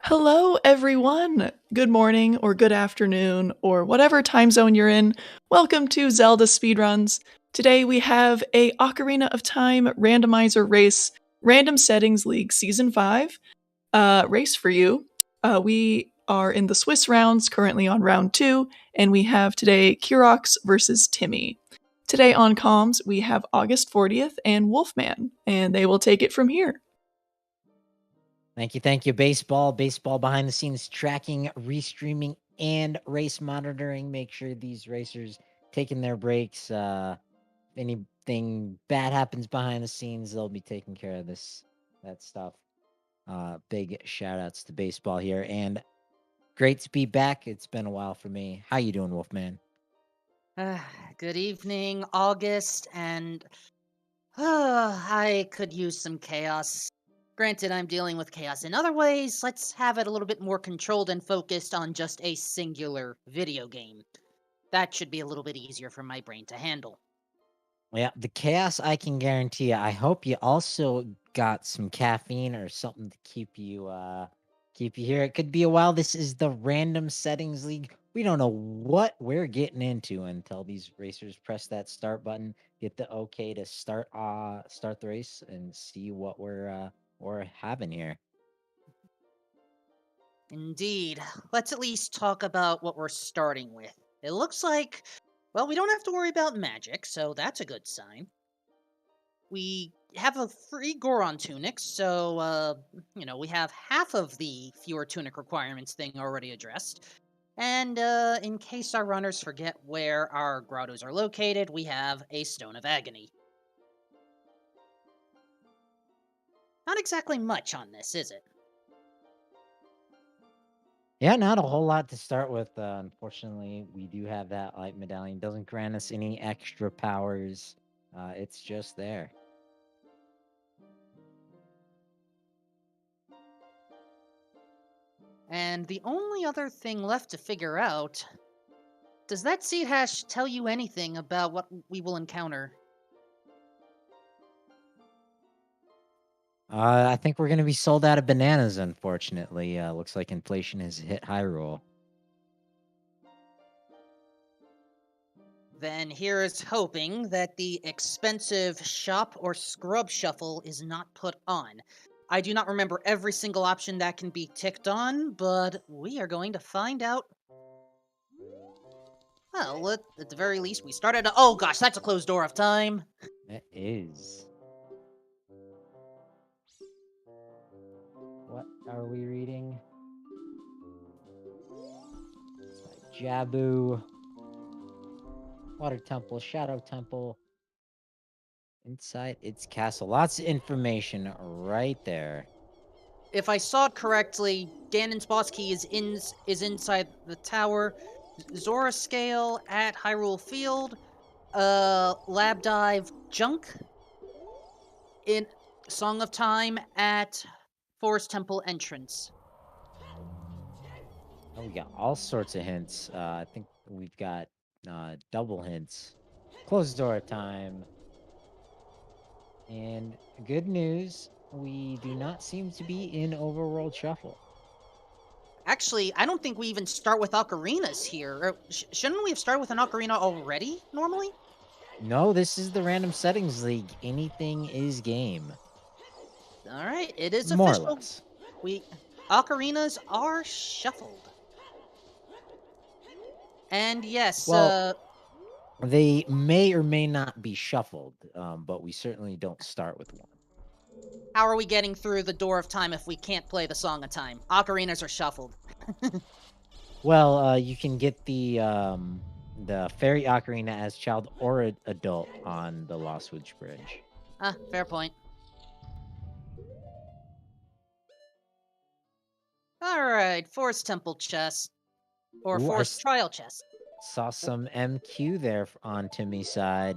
Hello, everyone. Good morning, or good afternoon, or whatever time zone you're in. Welcome to Zelda Speedruns. Today we have a Ocarina of Time Randomizer Race Random Settings League Season 5 race for you. We are in the Swiss rounds, currently on round 2, and we have today Kirox versus Timmy. Today on comms, we have August 40th and Wolfman, and they will take it from here. Thank you, Baseball. Baseball behind the scenes tracking, restreaming, and race monitoring. Make sure these racers taking their breaks. If anything bad happens behind the scenes, they'll be taking care of that stuff. Big shout outs to Baseball here, and great to be back. It's been a while for me. How you doing, Wolfman? Good evening, August, and I could use some chaos. Granted, I'm dealing with chaos in other ways. Let's have it a little bit more controlled and focused on just a singular video game. That should be a little bit easier for my brain to handle. Yeah, the chaos I can guarantee you. I hope you also got some caffeine or something to keep you here. It could be a while. This is the Random Settings League. We don't know what we're getting into until these racers press that start button, get the okay to start the race, and see what we're having here. Indeed. Let's at least talk about what we're starting with. It looks like, well, we don't have to worry about magic, so that's a good sign. We have a free Goron tunic, so we have half of the fewer tunic requirements thing already addressed. And in case our runners forget where our grottos are located, we have a Stone of Agony. Not exactly much on this, is it? Yeah, not a whole lot to start with. Unfortunately, we do have that light medallion. Doesn't grant us any extra powers. It's just there. And the only other thing left to figure out, does that seed hash tell you anything about what we will encounter? I think we're going to be sold out of bananas, unfortunately. Looks like inflation has hit Hyrule. Then here is hoping that the expensive shop or scrub shuffle is not put on. I do not remember every single option that can be ticked on, but we are going to find out. Well, at the very least, we started. Oh gosh, that's a closed door of time. It is. What are we reading? Jabu. Water Temple, Shadow Temple. Inside its castle. Lots of information right there. If I saw it correctly, Ganon's boss key is inside the tower. Zora scale at Hyrule Field. Lab dive junk in Song of Time at Forest Temple entrance. Oh, we got all sorts of hints. I think we've got double hints. Closed door time. And good news, we do not seem to be in Overworld Shuffle. Actually, I don't think we even start with ocarinas here. Shouldn't we have started with an ocarina already, normally? No, this is the Random Settings League. Anything is game. Alright, it is More or official. less. Ocarinas are shuffled. And yes, Well, they may or may not be shuffled, but we certainly don't start with one. how are we getting through the door of time if we can't play the Song of Time? Ocarinas are shuffled. Well, you can get the fairy ocarina as child or adult on the Lost Witch Bridge. Fair point. Alright, Forest Temple chest. Or Ooh, Forest Trial chest. saw some MQ there on Timmy's side.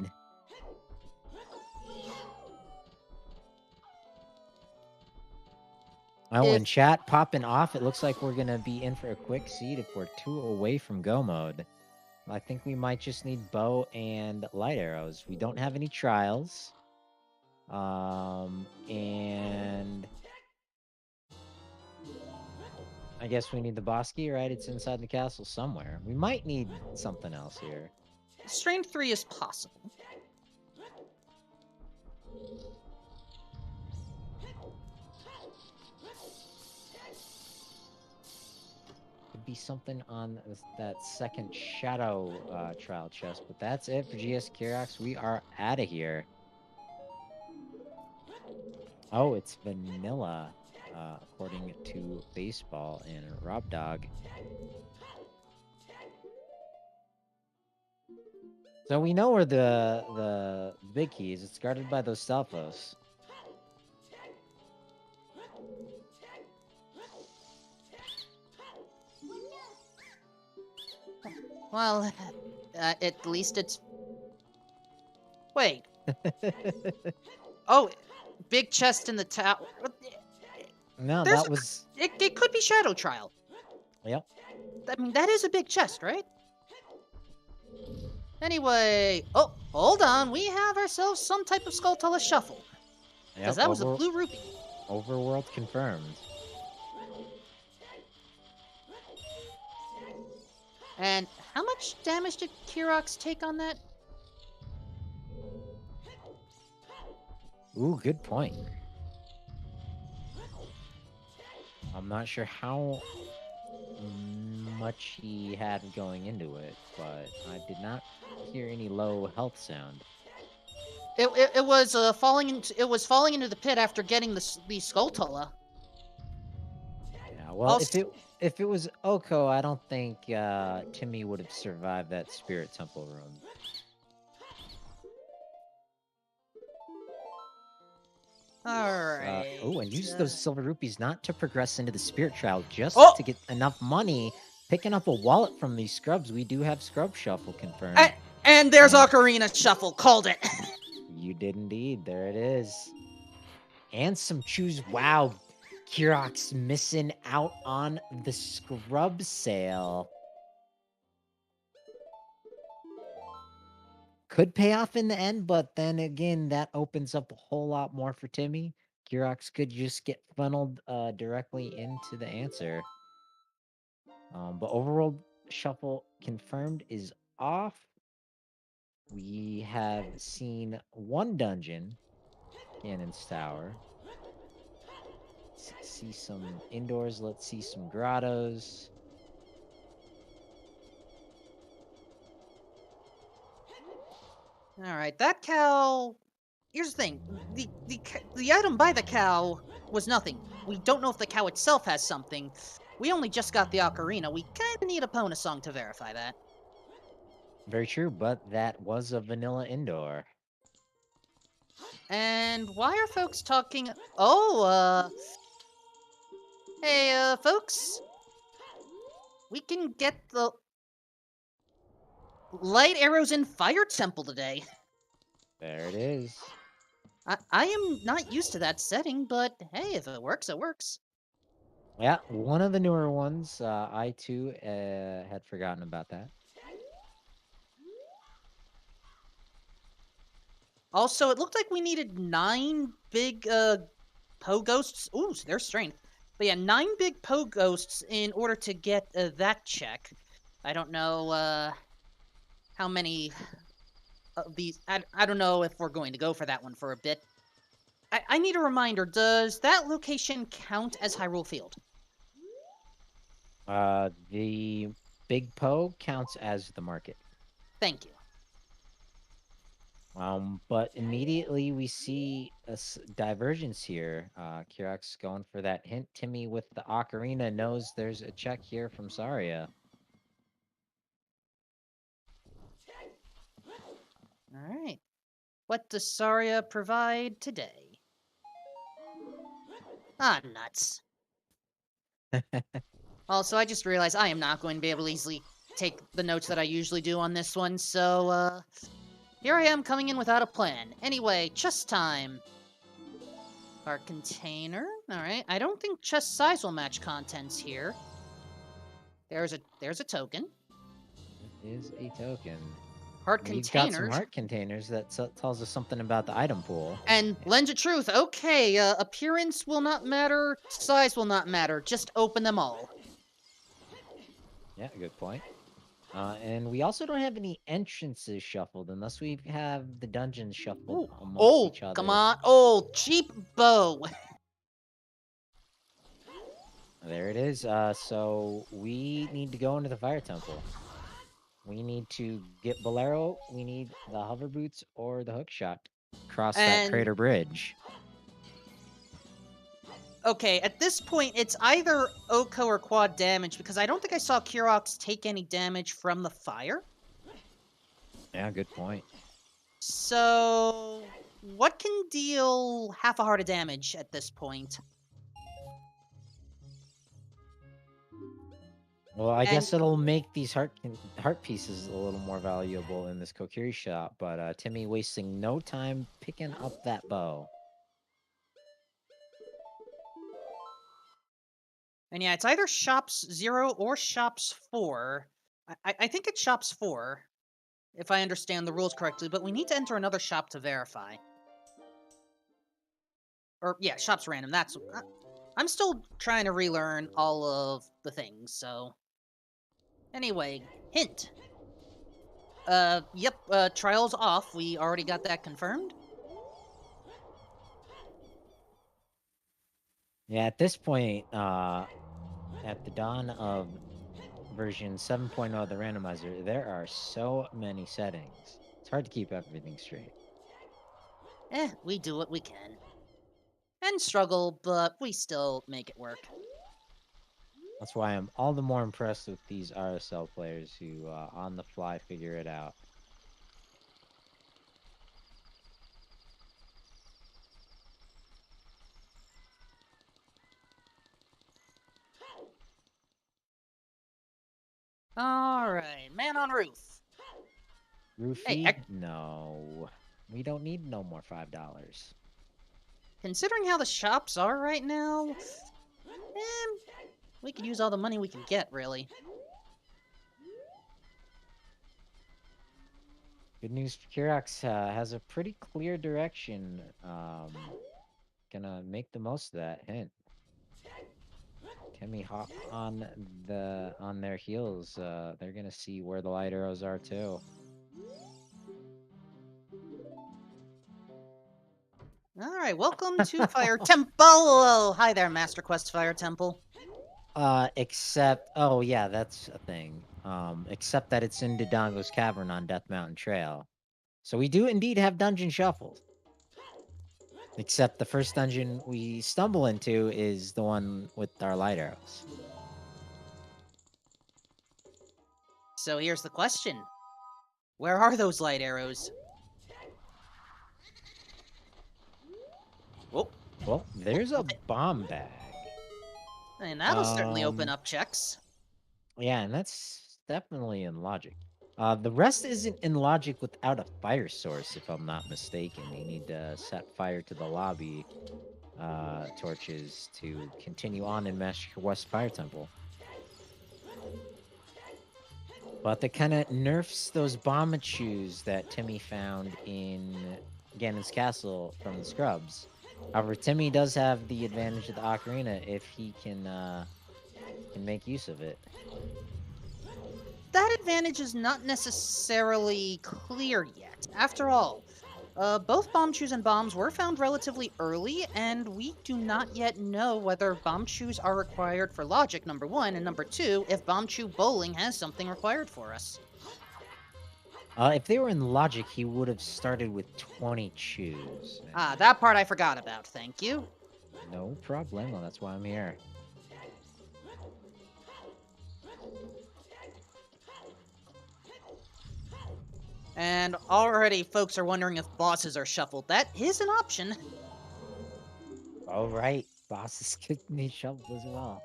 Oh, and chat popping off. It looks like we're going to be in for a quick seed if we're 2 away from go mode. I think we might just need bow and light arrows. We don't have any trials. And I guess we need the boss key, right? It's inside the castle somewhere. We might need something else here. Strength 3 is possible. Could be something on that second shadow trial chest, but that's it for GS Kirox. We are out of here. Oh, it's vanilla, according to Baseball and Rob Dog. So we know where the big key is. It's guarded by those Stalfos. Well, at least it's... Wait. Oh, big chest in the tower. No, There's that was... It could be Shadow Trial. Yep. I mean, that is a big chest, right? Anyway... Oh, hold on. We have ourselves some type of Skulltula shuffle. Because that was a blue rupee. Overworld confirmed. And how much damage did Kirox take on that? Ooh, good point. I'm not sure how much he had going into it, but I did not hear any low health sound. It was falling into the pit after getting the Skulltula. Yeah, well, if it was Oko, I don't think Timmy would have survived that Spirit Temple room. Alright. Oh, and use those silver rupees not to progress into the Spirit Trial, just Oh! to get enough money. Picking up a wallet from these scrubs. We do have Scrub Shuffle confirmed. And there's Ocarina Shuffle. Called it. You did indeed. There it is. And some choose. Wow. Kirox missing out on the scrub sale. Could pay off in the end, but then again, that opens up a whole lot more for Timmy. Kirox could just get funneled directly into the answer. But Overworld Shuffle confirmed is off. We have seen one dungeon, Ganon's Tower. Let's see some indoors. Let's see some grottos. All right, that cow. Here's the thing: the item by the cow was nothing. We don't know if the cow itself has something. We only just got the ocarina. We kind of need a Pona song to verify that. Very true, but that was a vanilla indoor. And why are folks talking? Oh, hey, folks. We can get the light arrows in Fire Temple today. There it is. I am not used to that setting, but hey, if it works, it works. Yeah, one of the newer ones. I too had forgotten about that. Also, it looked like we needed 9 big Poe Ghosts. Ooh, their strength. But yeah, 9 big Poe Ghosts in order to get that check. I don't know how many of these. I don't know if we're going to go for that one for a bit. I need a reminder. Does that location count as Hyrule Field? The Big Poe counts as the market. Thank you. But immediately we see a divergence here. Kirox going for that hint. Timmy with the ocarina knows there's a check here from Saria. All right. What does Saria provide today? Ah, nuts. Also, I just realized I am not going to be able to easily take the notes that I usually do on this one, so, here I am coming in without a plan. Anyway, chest time. Our container. Alright, I don't think chest size will match contents here. There's a token. It is a token. Heart We've containers. got some heart containers that tells us something about the item pool. And Lens of Truth. Okay, appearance will not matter, size will not matter. Just open them all. Yeah, good point. And we also don't have any entrances shuffled unless we have the dungeons shuffled Ooh. amongst Oh, each other. come on. Oh, cheap bow. There it is. So we need to go into the fire temple. We need to get Bolero. We need the hover boots or the hook shot. Cross that And crater bridge. okay, at this point, it's either Oko or quad damage because I don't think I saw Kirox take any damage from the fire. Yeah, good point. So, what can deal half a heart of damage at this point? Well, I And guess it'll make these heart pieces a little more valuable in this Kokiri shop, but Timmy wasting no time picking up that bow. yeah, it's either shops 0 or shops 4. I think it's shops 4, if I understand the rules correctly, but we need to enter another shop to verify. Or, yeah, shops random, that's... I'm still trying to relearn all of the things, so... Anyway, hint. Yep, trial's off. We already got that confirmed. Yeah, at this point, at the dawn of version 7.0 of the randomizer, there are so many settings. It's hard to keep everything straight. We do what we can. And struggle, but we still make it work. That's why I'm all the more impressed with these RSL players who, on the fly, figure it out. Alright, man on roof. Roofie? Hey, No. We don't need no more $5. considering how the shops are right now, we could use all the money we can get, really. Good news for Kirox has a pretty clear direction. Gonna make the most of that hint. Timmy hop on their heels. They're gonna see where the light arrows are too. Alright, welcome to Fire Temple! Hi there, Master Quest Fire Temple. Except, oh yeah, that's a thing. Except that it's in Dodongo's Cavern on Death Mountain Trail. So we do indeed have dungeon shuffled. Except the first dungeon we stumble into is the one with our light arrows. So here's the question. Where are those light arrows? Oh, Well, there's a bomb bag. and that'll certainly open up checks. Yeah, and that's definitely in logic. The rest isn't in logic without a fire source, if I'm not mistaken. You need to set fire to the lobby torches to continue on in Master West Fire Temple. But that kind of nerfs those bomb shoes that Timmy found in Ganon's Castle from the Scrubs. However, Timmy does have the advantage of the Ocarina if he can make use of it. That advantage is not necessarily clear yet. After all, both bomb shoes and bombs were found relatively early, and we do not yet know whether bomb shoes are required for logic, number one, and number two, if bomb shoe bowling has something required for us. If they were in logic, he would have started with 20 chews. Ah, that part I forgot about, thank you. No problemo, that's why I'm here. And already folks are wondering if bosses are shuffled. That is an option. All right, bosses could be shuffled as well.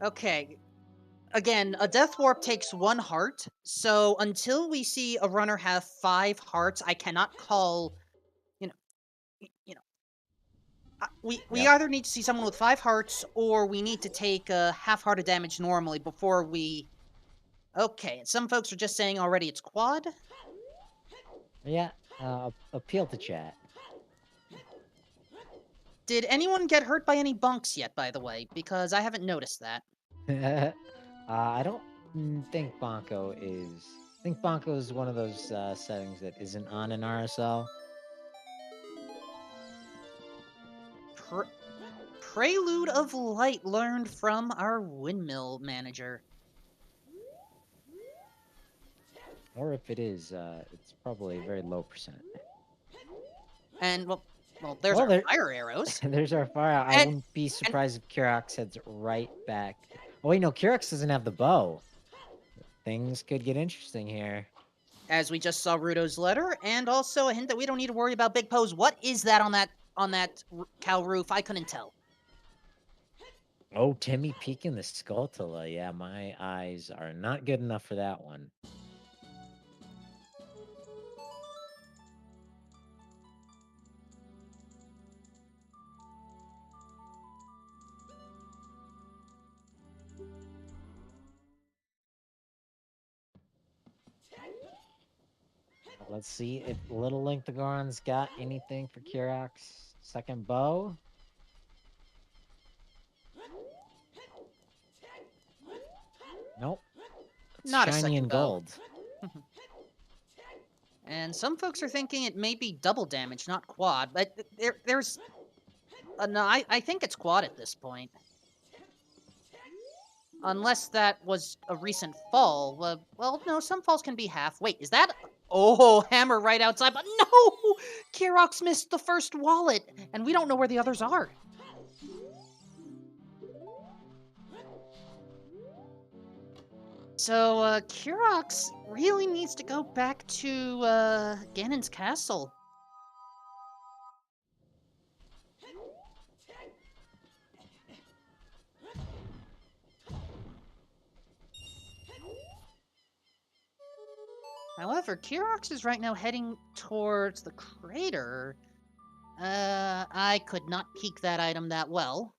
Okay. Again, a death warp takes 1 heart, so until we see a runner have 5 hearts, I cannot call, you know, we Yep. either need to see someone with 5 hearts, or we need to take a half heart of damage normally before we Okay, and some folks are just saying already it's quad. Yeah, appeal to chat. Did anyone get hurt by any bunks yet, by the way? Because I haven't noticed that. I don't think Bonko is. I think Bonko is one of those settings that isn't on an RSL. Prelude of Light learned from our windmill manager. Or if it is, it's probably a very low percent. And well, there's Well, our fire arrows. There's our fire. I And- wouldn't be surprised if Kirox heads right back. Oh wait, no, Kirox doesn't have the bow. Things could get interesting here. As we just saw Rudo's letter, and also a hint that we don't need to worry about Big Pose. What is that on that cow roof? I couldn't tell. Oh, Timmy peeking the Skulltula. Yeah, my eyes are not good enough for that one. Let's see if Little Link the Goron's got anything for Kirox. Second bow. Nope. It's Not a shiny second and bow. gold. And some folks are thinking it may be double damage, not quad. But there's... no, I think it's quad at this point. Unless that was a recent fall. Well, no, some falls can be half. Wait, is that... Oh, hammer right outside. But no! Kirox missed the first wallet, and we don't know where the others are. So, Kirox really needs to go back to, Ganon's castle. However, Kirox is right now heading towards the crater. I could not peek that item that well.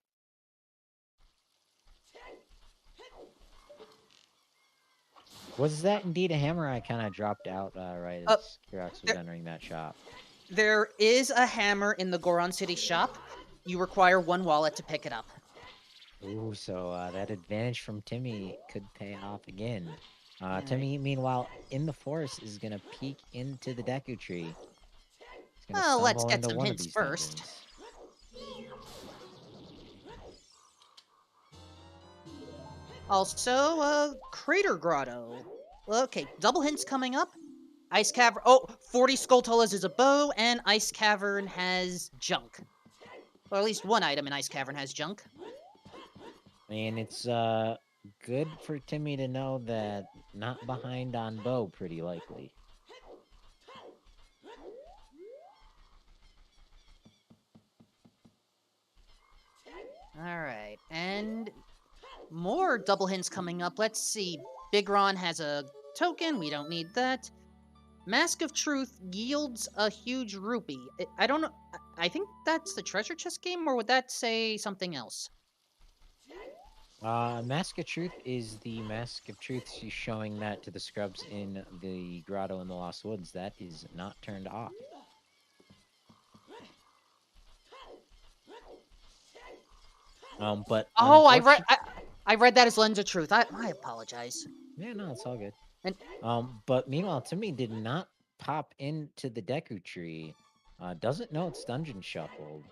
Was that indeed a hammer? I kind of dropped out right as Kirox was entering that shop. There is a hammer in the Goron City shop. You require one wallet to pick it up. Ooh, so that advantage from Timmy could pay off again. Right. Timmy, meanwhile, in the forest, is going to peek into the Deku Tree. He's gonna Well, let's stumble get into some one of hints these first. dungeons. Also, Crater Grotto. Okay, double hints coming up. Ice Cavern. Oh, 40 Skulltulas is a bow, and Ice Cavern has junk. Or at least one item in Ice Cavern has junk. And it's good for Timmy to know that not behind on bow, pretty likely. Alright, and more double hints coming up. Let's see. Big Ron has a token. We don't need that. Mask of Truth yields a huge rupee. I don't know. I think that's the treasure chest game, or would that say something else? Mask of Truth is the Mask of Truth. She's showing that to the scrubs in the grotto in the Lost Woods. That is not turned off. But oh, I read that as Lens of Truth. I apologize. Yeah, no, it's all good. And but meanwhile, Timmy did not pop into the Deku Tree. Doesn't know it's dungeon shuffled.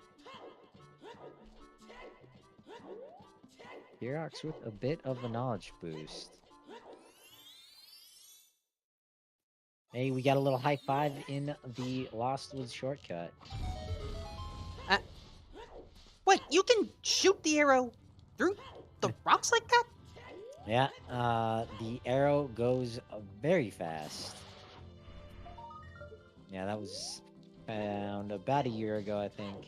Kirox with a bit of a knowledge boost. Hey, we got a little high five in the Lost Woods shortcut. Wait, you can shoot the arrow through the rocks like that? Yeah, the arrow goes very fast. Yeah, that was found about a year ago, I think.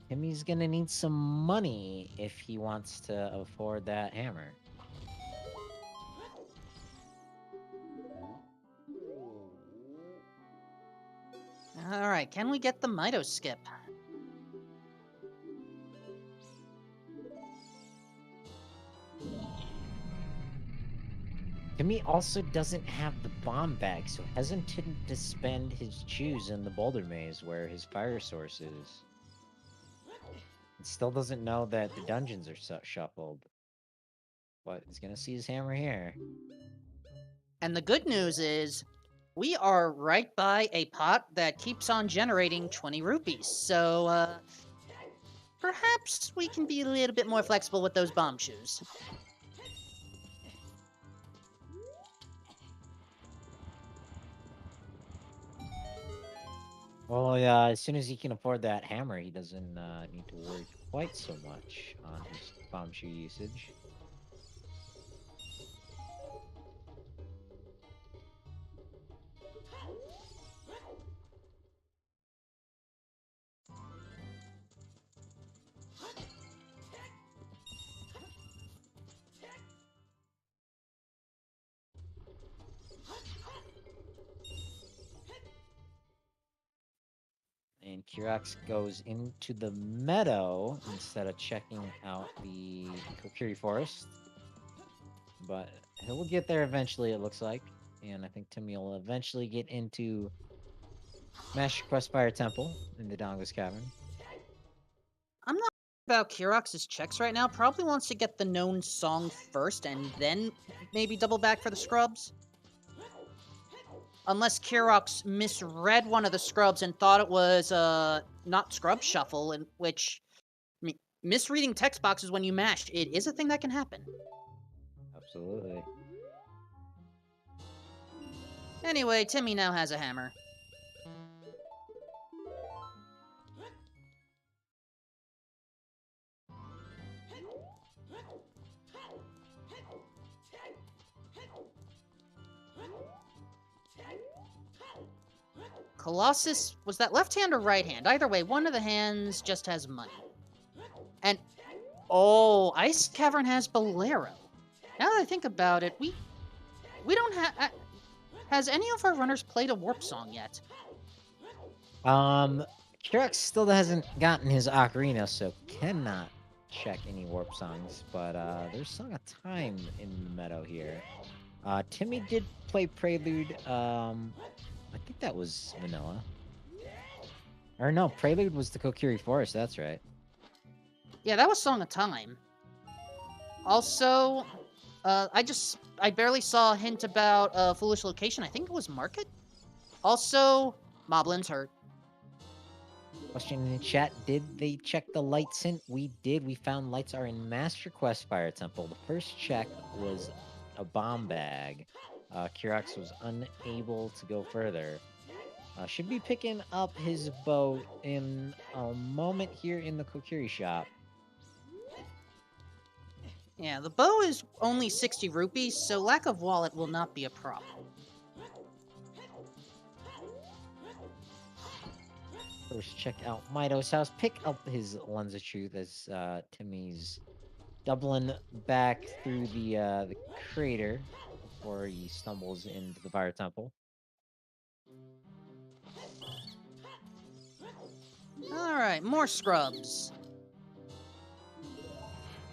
Timmy's gonna need some money if he wants to afford that hammer. Alright, can we get the Mito skip? Timmy also doesn't have the bomb bag, so hesitant to spend his chews in the boulder maze where his fire source is. He still doesn't know that the dungeons are shuffled. But he's gonna see his hammer here. And the good news is, we are right by a pot that keeps on generating 20 rupees, so, perhaps we can be a little bit more flexible with those bomb shoes. Well, yeah, as soon as he can afford that hammer, he doesn't need to worry quite so much on his bomb shoe usage. And Kirox goes into the meadow instead of checking out the Kokiri Forest. But he'll get there eventually, it looks like. And I think Timmy will eventually get into Master Quest Fire Temple in the Donga's Cavern. I'm not about Kirox's checks right now. Probably wants to get the known song first and then maybe double back for the scrubs. Unless Kirox misread one of the scrubs and thought it was not scrub shuffle, in which misreading text boxes when you mash, it is a thing that can happen. Absolutely. Anyway, Timmy now has a hammer. Colossus, was that left hand or right hand? Either way, one of the hands just has money. And, oh, Ice Cavern has Bolero. Now that I think about it, we don't have... has any of our runners played a Warp Song yet? Kirox still hasn't gotten his Ocarina, so cannot check any Warp Songs, but there's Song of Time in the meadow here. Timmy did play Prelude, I think that was Vanilla. Or no, Prelude was the Kokiri Forest, that's right. Yeah, that was Song of Time. Also, I barely saw a hint about Foolish Location. I think it was Market. Also, Moblin's hurt. Question in the chat, did they check the lights in? We did. We found lights are in Master Quest Fire Temple. The first check was a bomb bag. Kirox was unable to go further. Should be picking up his bow in a moment here in the Kokiri shop. Yeah, the bow is only 60 rupees, so lack of wallet will not be a problem. First, check out Mito's house. Pick up his Lens of Truth as Timmy's doubling back through the crater before he stumbles into the Fire Temple. Alright, more scrubs.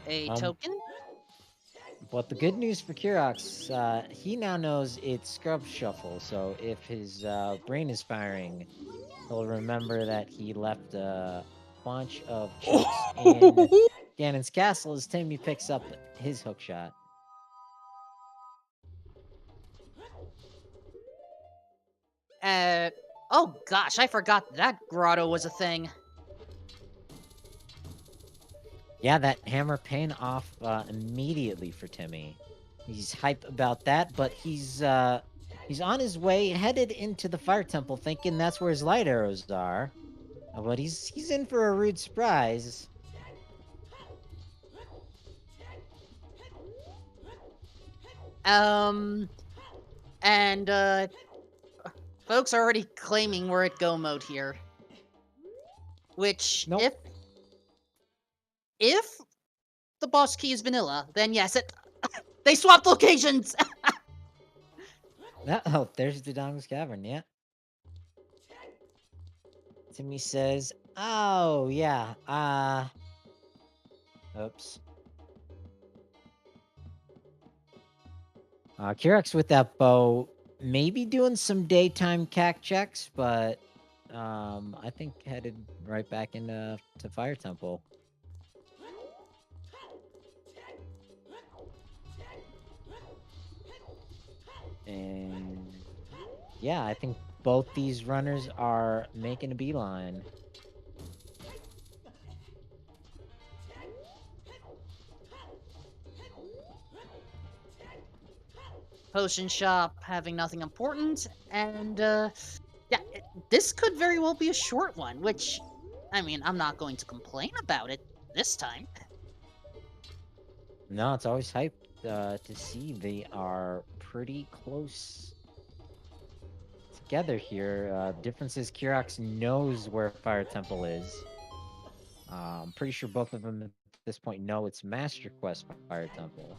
A token? But the good news for Kirox, he now knows it's Scrub Shuffle, so if his brain is firing, he'll remember that he left a bunch of chips in Ganon's castle as Timmy picks up his hookshot. Oh gosh, I forgot that grotto was a thing. Yeah, that hammer paying off immediately for Timmy. He's hype about that, but he's on his way, headed into the Fire Temple, thinking that's where his light arrows are. But he's in for a rude surprise. Folks are already claiming we're at go mode here. Which, Nope. if the boss key is vanilla, then yes, they swapped locations! Oh, there's the Donga's Cavern, yeah. Timmy says, "Oh yeah, oops." Kirox with that bow, maybe doing some daytime cac checks, but I think headed right back into Fire Temple. And yeah, I think both these runners are making a beeline. Potion shop having nothing important, and yeah, this could very well be a short one, which, I mean, I'm not going to complain about it this time. No, it's always hyped to see they are pretty close together here. Difference is Kirox knows where Fire Temple is. I'm pretty sure both of them at this point know it's Master Quest Fire Temple.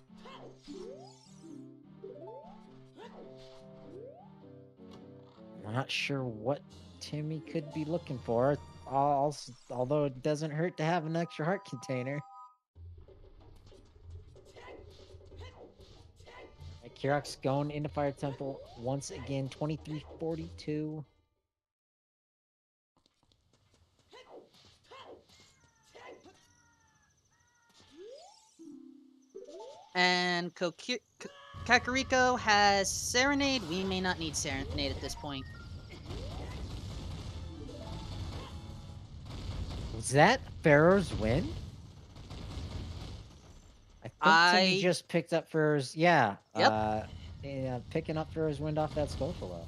I'm not sure what Timmy could be looking for, although it doesn't hurt to have an extra heart container. Kirox going into Fire Temple once again, 2342. And Kakariko has Serenade. We may not need Serenade at this point. Was that Pharaoh's win? I think Timmy just picked up Pharaoh's. Yeah. Yep. Picking up Pharaoh's wind off that Skullfillow.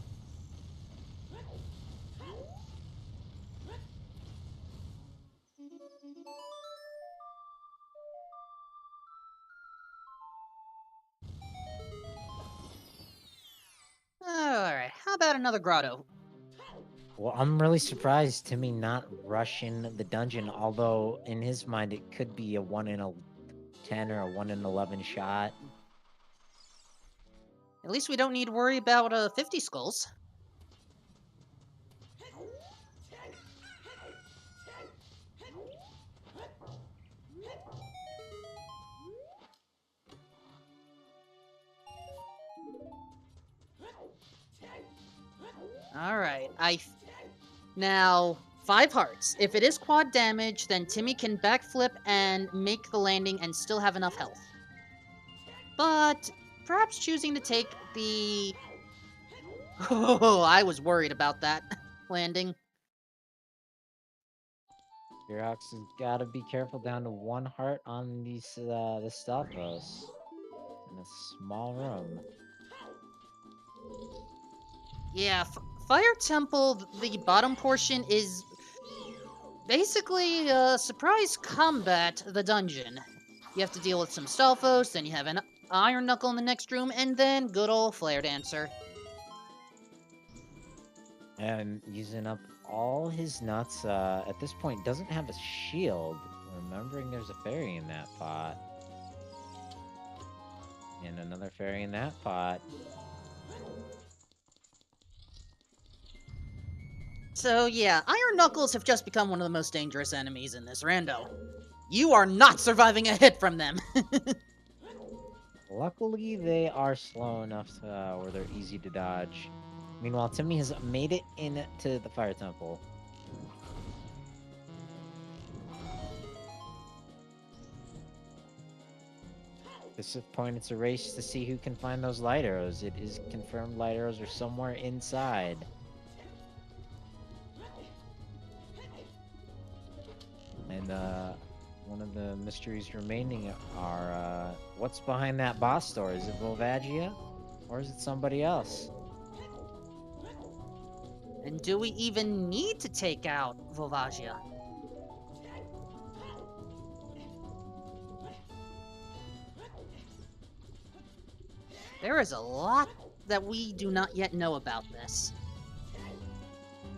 Alright, how about another grotto? Well, I'm really surprised Timmy not rushing the dungeon, although in his mind it could be a 1 in 10 or a 1 in 11 shot. At least we don't need to worry about 50 skulls. Alright, now, 5 hearts. If it is quad damage, then Timmy can backflip and make the landing and still have enough health. But perhaps choosing to take the... Oh, I was worried about that landing. Kirox has got to be careful, down to 1 heart on these the Stalfos in a small room. Yeah, Fire Temple, the bottom portion, is basically surprise combat the dungeon. You have to deal with some Stalfos, then you have an Iron Knuckle in the next room, and then good old Flare Dancer. And using up all his nuts, at this point doesn't have a shield, remembering there's a fairy in that pot. And another fairy in that pot. So yeah, Iron Knuckles have just become one of the most dangerous enemies in this rando. You are not surviving a hit from them! Luckily, they are slow enough where they're easy to dodge. Meanwhile, Timmy has made it into the Fire Temple. At this point, it's a race to see who can find those light arrows. It is confirmed light arrows are somewhere inside. And one of the mysteries remaining are what's behind that boss door? Is it Volvagia? Or is it somebody else? And do we even need to take out Volvagia? There is a lot that we do not yet know about this.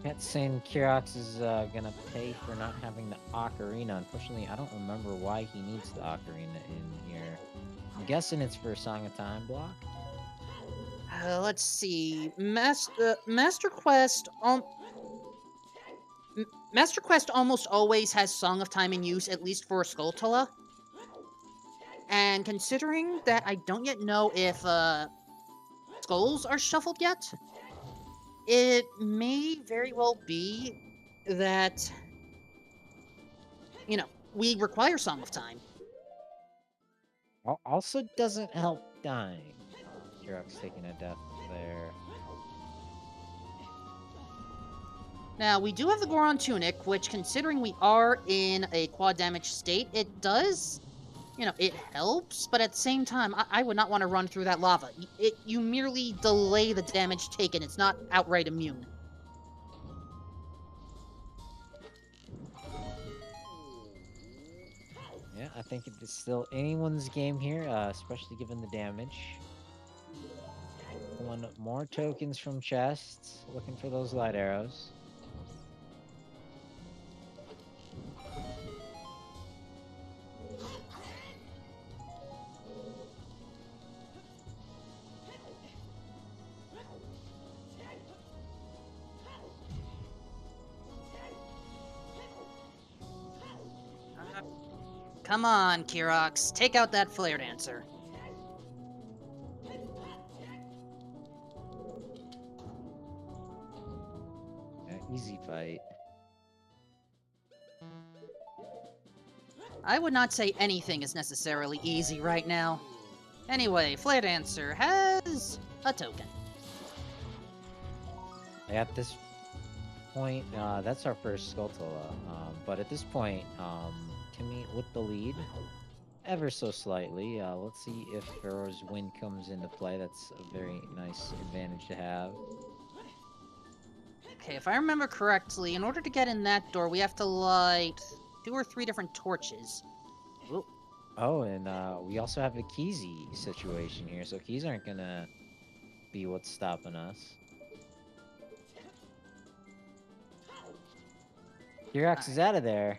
That's saying Kirox is gonna pay for not having the Ocarina. Unfortunately, I don't remember why he needs the Ocarina in here. I'm guessing it's for Song of Time block. Let's see. Master Quest. Master Quest almost always has Song of Time in use, at least for Skulltula. And considering that I don't yet know if skulls are shuffled yet, it may very well be that, we require Song of Time. Also doesn't help dying. Kirox taking a death there. Now, we do have the Goron Tunic, which, considering we are in a quad damage state, it does, it helps, but at the same time, I would not want to run through that lava. You merely delay the damage taken. It's not outright immune. Yeah, I think it's still anyone's game here, especially given the damage. Pulling more tokens from chests, looking for those light arrows. Come on, Kirox. Take out that Flare Dancer. Yeah, easy fight. I would not say anything is necessarily easy right now. Anyway, Flare Dancer has a token. At this point, that's our first Skulltula. But at this point, Timmy with the lead, ever so slightly. Let's see if Pharaoh's Wind comes into play. That's a very nice advantage to have. Okay, if I remember correctly, in order to get in that door, we have to light 2 or 3 different torches. Ooh. Oh, and we also have a Keezy situation here, so keys aren't gonna be what's stopping us. Kirox is out of there.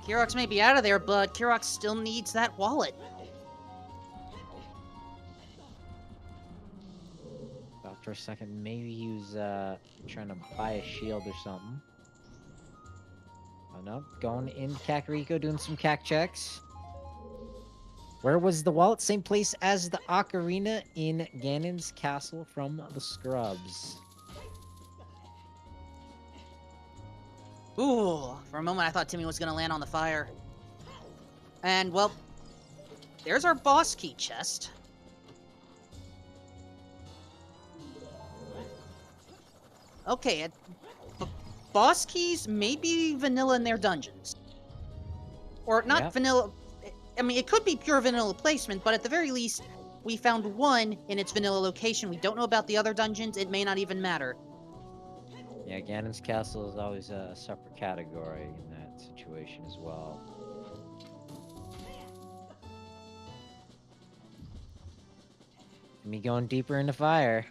Kirox may be out of there, but Kirox still needs that wallet. Thought for a second maybe he was trying to buy a shield or something. Oh no, going in Kakariko, doing some cac checks. Where was the wallet? Same place as the ocarina in Ganon's castle from the Scrubs. Ooh, for a moment I thought Timmy was going to land on the fire. And, well, there's our boss key chest. Okay, boss keys may be vanilla in their dungeons. Or not vanilla. I mean, it could be pure vanilla placement, but at the very least, we found one in its vanilla location. We don't know about the other dungeons. It may not even matter. Yeah, Ganon's castle is always a separate category in that situation as well. Me going deeper into fire.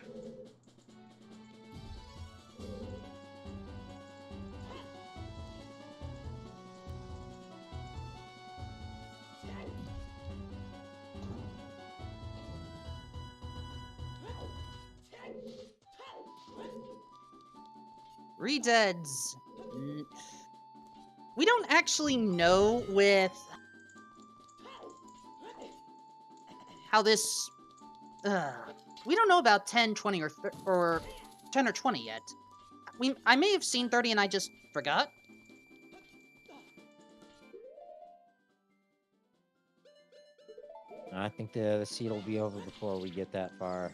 Redeads. We don't actually know with how this... we don't know about 10, 20, or 10 or 20 yet. I may have seen 30 and I just forgot. I think the seed will be over before we get that far.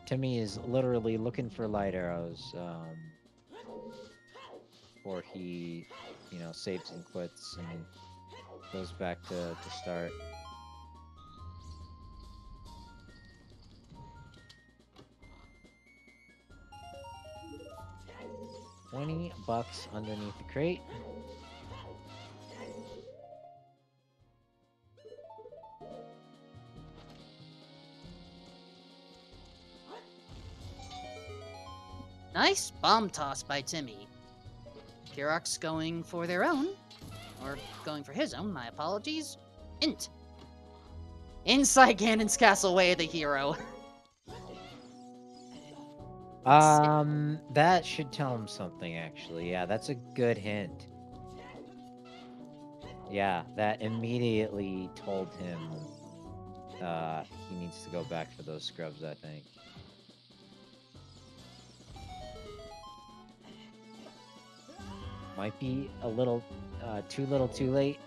Timmy is literally looking for light arrows before he, saves and quits and goes back to start. $20 underneath the crate. Nice bomb toss by Timmy. Kirox going for their own. Or going for his own, my apologies. Int. Inside Ganon's castle way of the hero. That should tell him something, actually. Yeah, that's a good hint. Yeah, that immediately told him he needs to go back for those scrubs, I think. Might be a little too little too late,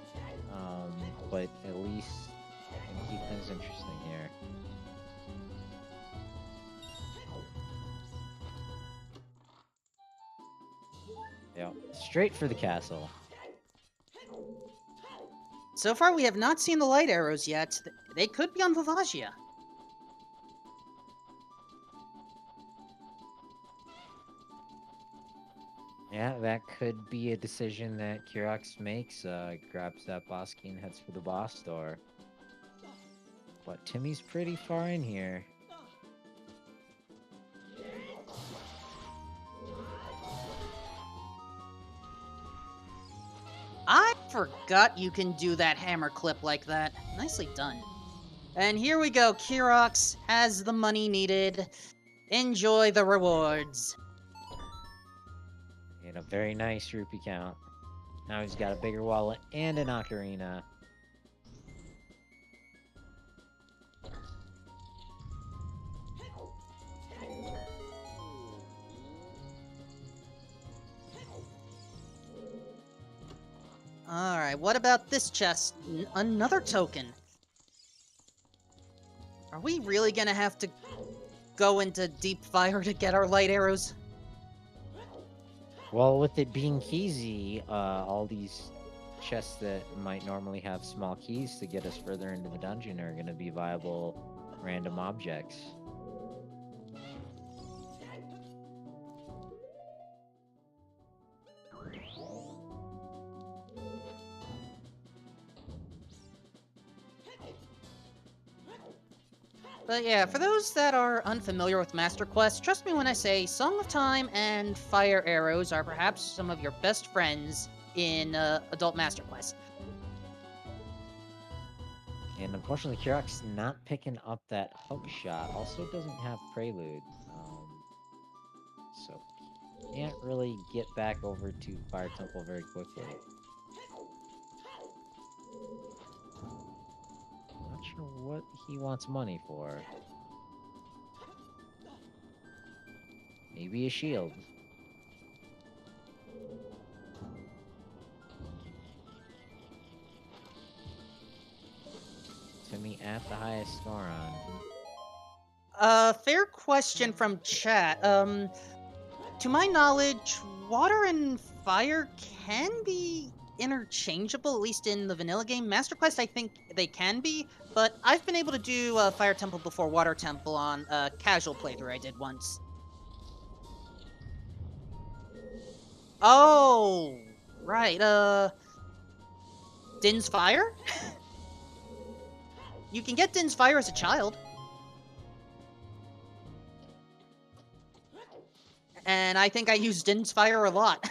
but at least keep things interesting here. Yeah, straight for the castle. So far, we have not seen the light arrows yet. They could be on Vivagia. Yeah, that could be a decision that Kirox makes. Grabs that boss key and heads for the boss door. But Timmy's pretty far in here. I forgot you can do that hammer clip like that. Nicely done. And here we go. Kirox has the money needed. Enjoy the rewards. And a very nice rupee count. Now he's got a bigger wallet and an ocarina. Alright, what about this chest? Another token. Are we really gonna have to go into deep fire to get our light arrows? Well, with it being keysy, all these chests that might normally have small keys to get us further into the dungeon are going to be viable random objects. But yeah, for those that are unfamiliar with Master Quest, trust me when I say Song of Time and Fire Arrows are perhaps some of your best friends in Adult Master Quest. And unfortunately, Kirox not picking up that hook shot. Also doesn't have Prelude. So can't really get back over to Fire Temple very quickly. Not sure what he wants money for. Maybe a shield. Timmy at the highest score on. Fair question from chat. To my knowledge, water and fire can be interchangeable, at least in the vanilla game. Master Quest, I think they can be, but I've been able to do Fire Temple before Water Temple on a casual playthrough I did once. Oh, right, Din's Fire? You can get Din's Fire as a child. And I think I used Din's Fire a lot.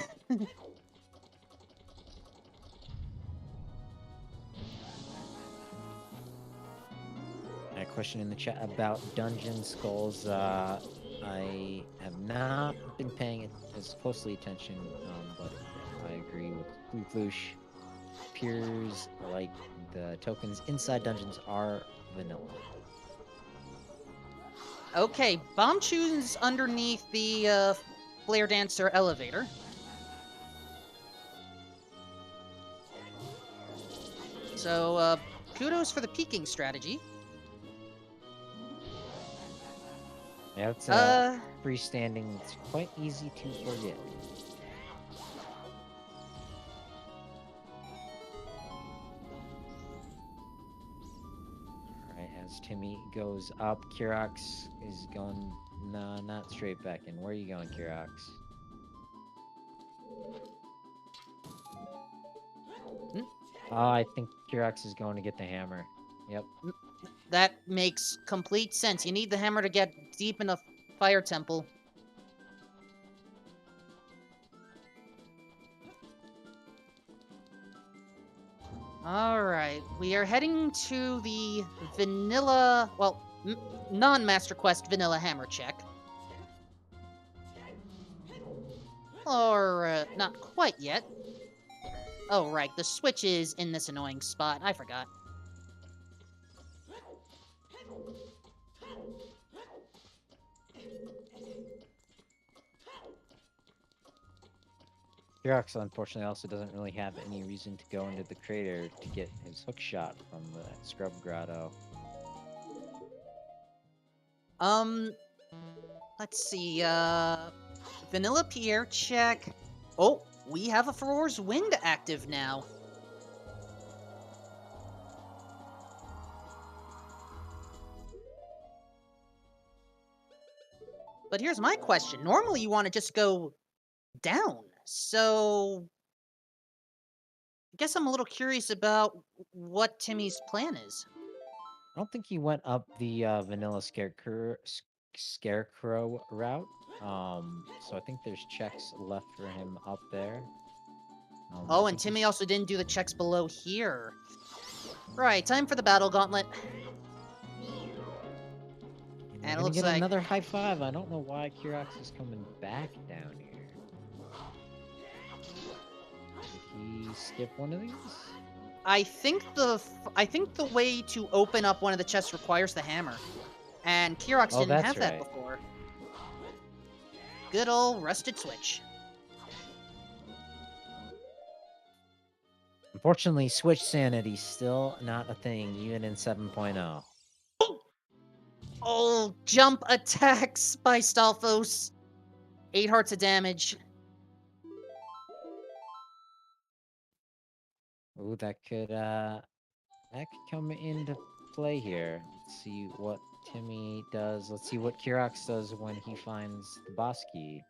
A question in the chat about Dungeon Skulls. I have not been paying it as closely attention, but I agree with Floosh. Appears like the tokens inside dungeons are vanilla. Okay, Bomb Chew's underneath the Flare Dancer elevator. So, kudos for the peeking strategy. Yeah, it's freestanding. It's quite easy to forget. Alright, as Timmy goes up, Kirox is going... No, not straight back in. Where are you going, Kirox? I think Kirox is going to get the hammer. Yep. That makes complete sense. You need the hammer to get deep in the Fire Temple. Alright, we are heading to the vanilla, well, non-Master Quest vanilla hammer check. Or, not quite yet. Oh, right, the switch is in this annoying spot. I forgot. Kirox, unfortunately, also doesn't really have any reason to go into the crater to get his hook shot from the scrub grotto. Let's see, vanilla Pierre check. Oh, we have a Furor's Wind active now. But here's my question. Normally you want to just go down, so I guess I'm a little curious about what Timmy's plan is. I don't think he went up the vanilla scarecrow route. So I think there's checks left for him up there. Oh, I and think Timmy he's- also didn't do the checks below here. Right, time for the battle gauntlet. And And it we're gonna looks get like another high five. I don't know why Kirox is coming back down here. Did he skip one of these? I think the way to open up one of the chests requires the hammer, and Kirox Oh, didn't that's have that right. before. Good old rusted switch. Unfortunately, Switch Sanity's still not a thing, even in 7.0. Oh, jump attacks by Stalfos. 8 hearts of damage. Ooh, that could come into play here. Let's see what Timmy does. Let's see what Kirox does when he finds the boss key.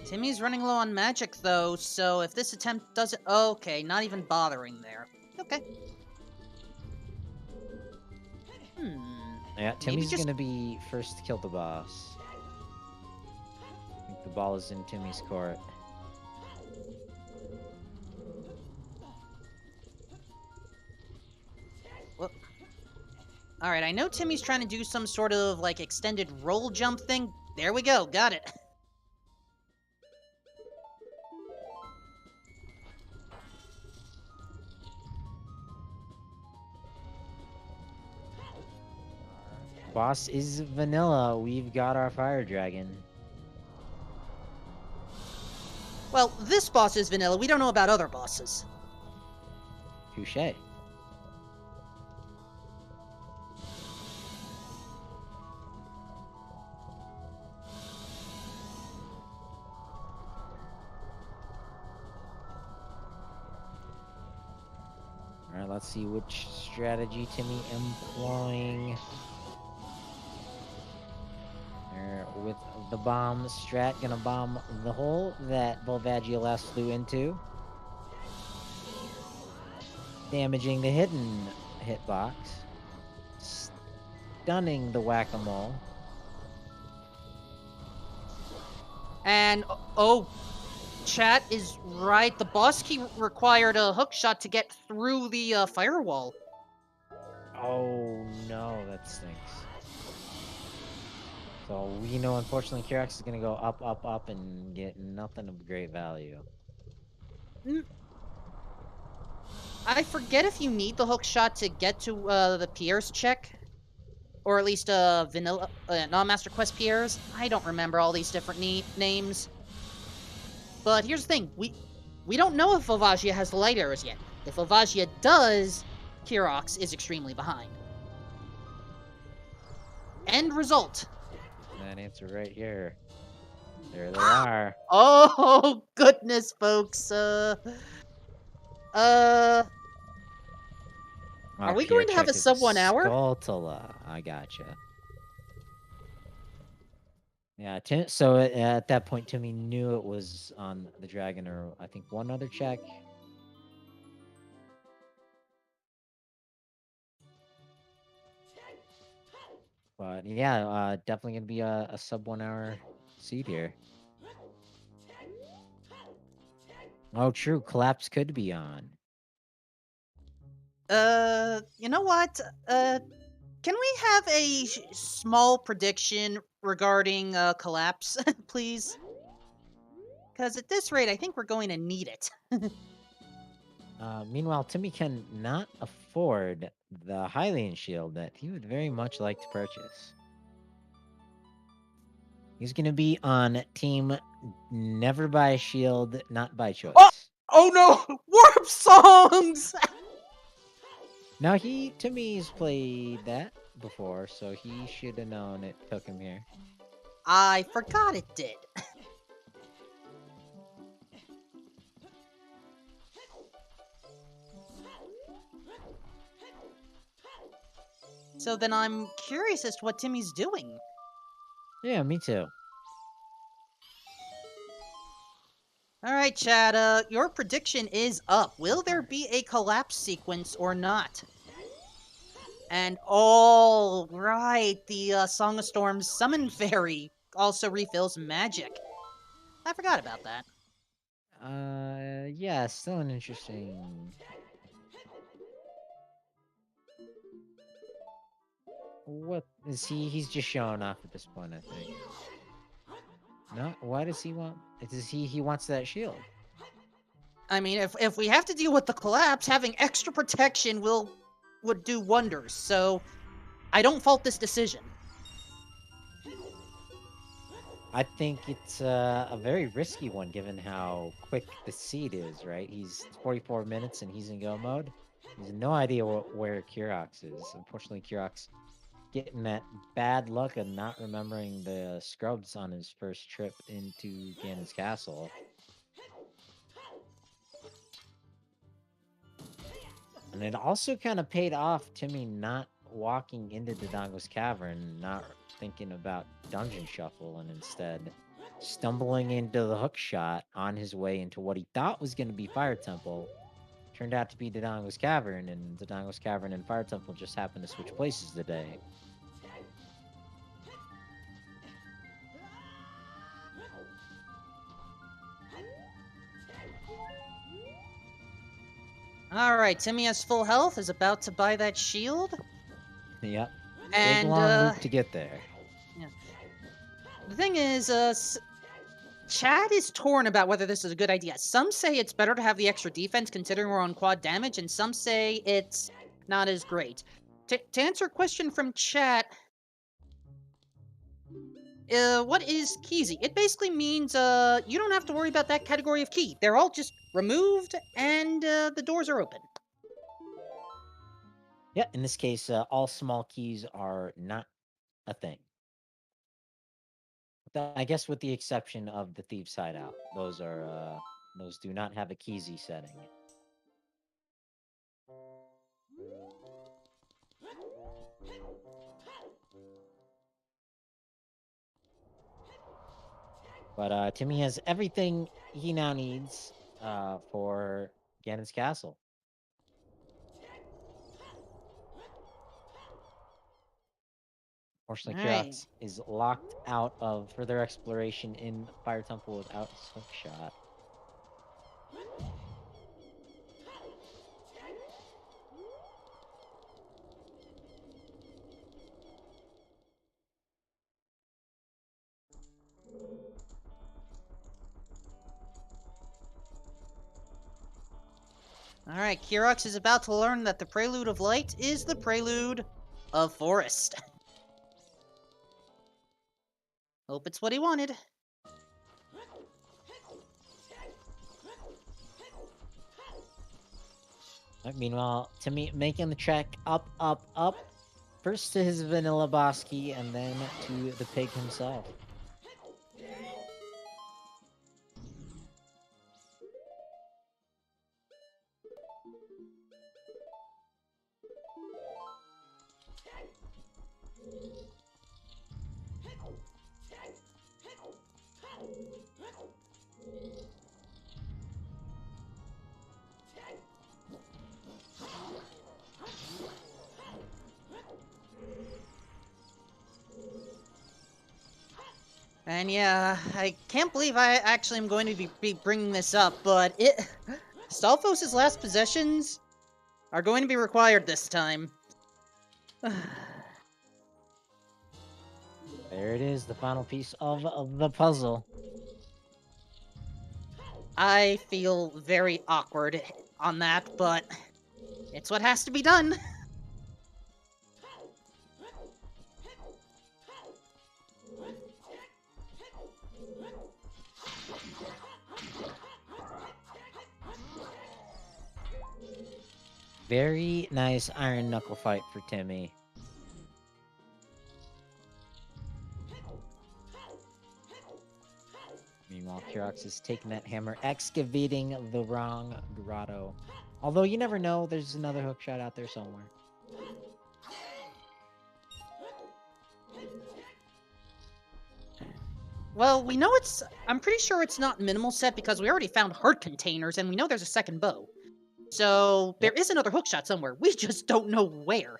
Timmy's running low on magic, though, so if this attempt doesn't... Okay, not even bothering there. Okay. Yeah, Timmy's just... gonna be first to kill the boss. I think the ball is in Timmy's court. Alright, I know Timmy's trying to do some sort of, like, extended roll jump thing. There we go, got it. Boss is vanilla. We've got our fire dragon. Well, this boss is vanilla. We don't know about other bosses. Touché. Alright, let's see which strategy Timmy employing. With the bomb strat, gonna bomb the hole that Volvagia last flew into. Damaging the hidden hitbox. Stunning the whack-a-mole. And, oh, chat is right. The boss key required a hook shot to get through the firewall. Oh no, that stinks. So we know, unfortunately, Kirox is gonna go up, up, up, and get nothing of great value. I forget if you need the hook shot to get to the Pierre's check, or at least vanilla non-Master Quest Pierre's. I don't remember all these different names. But here's the thing: we don't know if Volvagia has the light arrows yet. If Volvagia does, Kirox is extremely behind. End result. That answer right here. There they are. Oh goodness, folks. Are we going to have a sub 1 hour? Skulltula. I gotcha. Yeah, so at that point, Timmy knew it was on the dragon, or I think one other check. But yeah, definitely gonna be a sub 1 hour seed here. Oh, true. Collapse could be on. You know what? Can we have a small prediction regarding collapse, please? Because at this rate, I think we're going to need it. Meanwhile, Timmy can not afford the Hylian shield that he would very much like to purchase. He's gonna be on team never buy a shield, not by choice. Oh no! Warp songs! Now Timmy's played that before, so he should have known it took him here. I forgot it did. So then I'm curious as to what Timmy's doing. Yeah, me too. Alright, Chad, your prediction is up. Will there be a collapse sequence or not? And all right, the Song of Storms Summon Fairy also refills magic. I forgot about that. Yeah, still an interesting. What is he? He's just showing off at this point, I think. No, why does he want? Does he wants that shield? I mean, if we have to deal with the collapse, having extra protection would do wonders. So, I don't fault this decision. I think it's a very risky one given how quick the seed is, right? He's 44 minutes and he's in go mode. He's no idea where Kirox is. Unfortunately, Kirox getting that bad luck of not remembering the scrubs on his first trip into Ganon's castle. And it also kind of paid off Timmy not walking into Dodongo's cavern, not thinking about dungeon shuffle, and instead stumbling into the hook shot on his way into what he thought was going to be Fire Temple. Turned out to be Dodongo's cavern, and Dodongo's cavern and Fire Temple just happened to switch places today. Alright, Timmy has full health, is about to buy that shield. Yep. And, big long loop to get there. Yeah. The thing is, Chad is torn about whether this is a good idea. Some say it's better to have the extra defense considering we're on quad damage, and some say it's not as great. To answer a question from chat, what is Keezy? It basically means, you don't have to worry about that category of key. They're all just removed, and, the doors are open. Yeah, in this case, all small keys are not a thing. I guess with the exception of the Thieves' Hideout. Those do not have a Keezy setting. But Timmy has everything he now needs for Ganon's castle. Fortunately, Kirox is locked out of further exploration in Fire Temple without his hook shot. Alright, Kirox is about to learn that the Prelude of Light is the Prelude of Forest. Hope it's what he wanted. Meanwhile, Timmy making the trek up, up, up. First to his vanilla boss key, and then to the pig himself. And yeah, I can't believe I actually am going to be bringing this up, but Stalfos' last possessions are going to be required this time. There it is, the final piece of the puzzle. I feel very awkward on that, but it's what has to be done. Very nice iron knuckle fight for Timmy. Meanwhile, Kirox is taking that hammer, excavating the wrong grotto. Although you never know, there's another hookshot out there somewhere. Well, we know I'm pretty sure it's not minimal set because we already found heart containers and we know there's a second bow. So there is another hookshot somewhere. We just don't know where.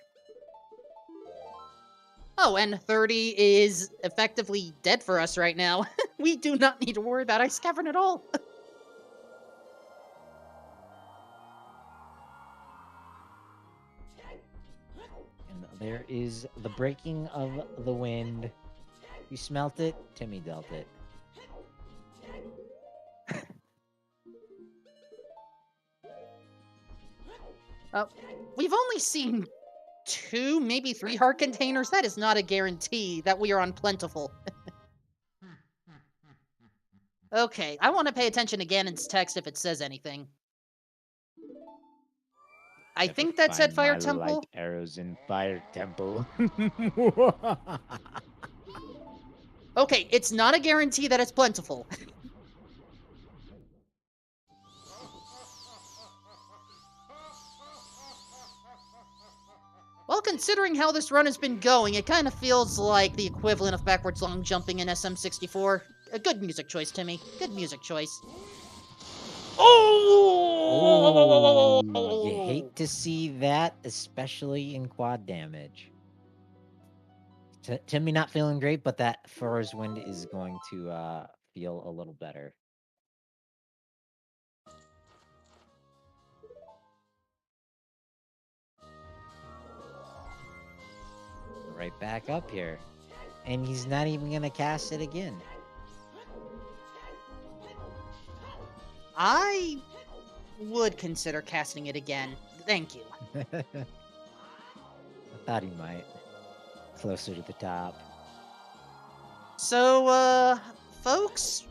Oh, and 30 is effectively dead for us right now. We do not need to worry about Ice Cavern at all. And there is the breaking of the wind. You smelt it, Timmy dealt it. We've only seen 2, maybe 3 heart containers. That is not a guarantee that we are on plentiful. Okay, I want to pay attention to Ganon's text if it says anything. I think that said Fire Temple. Light arrows in Fire Temple. Okay, it's not a guarantee that it's plentiful. Well, considering how this run has been going, it kind of feels like the equivalent of backwards long jumping in SM64. A good music choice, Timmy. Good music choice. Oh! You hate to see that, especially in quad damage. Timmy not feeling great, but that Forest Wind is going to feel a little better. Right back up here. And he's not even going to cast it again. I would consider casting it again. Thank you. I thought he might. Closer to the top. So, folks,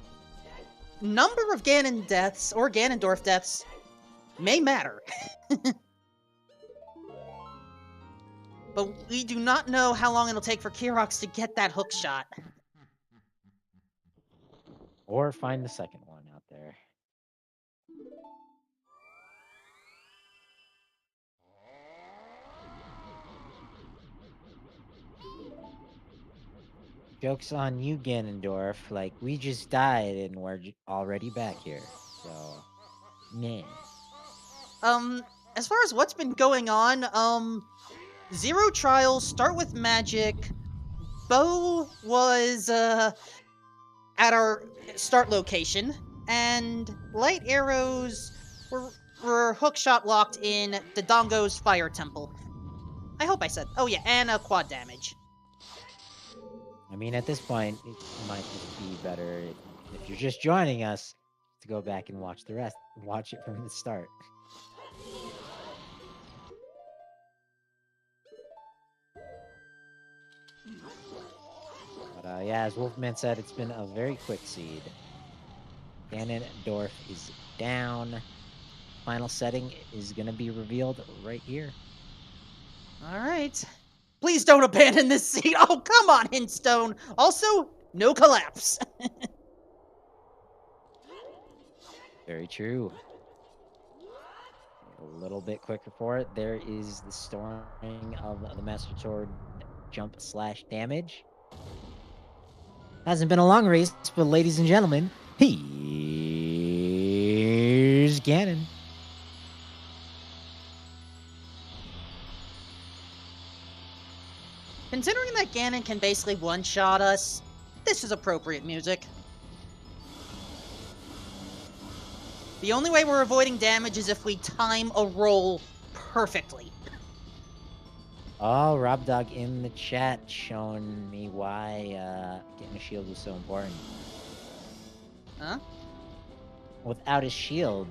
number of Ganon deaths, or Ganondorf deaths, may matter. But we do not know how long it'll take for Kirox to get that hook shot. Or find the second one out there. Joke's on you, Ganondorf. Like, we just died and we're already back here. So, man. As far as what's been going on, Zero Trials, Start with Magic, Bo was, at our start location, and Light Arrows were hookshot locked in the Dongo's Fire Temple. I hope I said, oh yeah, and a quad damage. I mean, at this point, it might just be better if you're just joining us to go back and watch the rest. Watch it from the start. But yeah, as Wolfman said, it's been a very quick seed. Ganondorf is down. Final setting is going to be revealed right here. Alright. Please don't abandon this seed. Oh, come on, Hintstone. Also, no collapse. Very true. A little bit quicker for it. There is the storing of the Master Sword jump / damage. Hasn't been a long race, but ladies and gentlemen, here's Ganon. Considering that Ganon can basically one-shot us, This is appropriate music. The only way we're avoiding damage is if we time a roll perfectly. Oh, Rob Dog in the chat showing me why getting a shield was so important. Huh? Without a shield,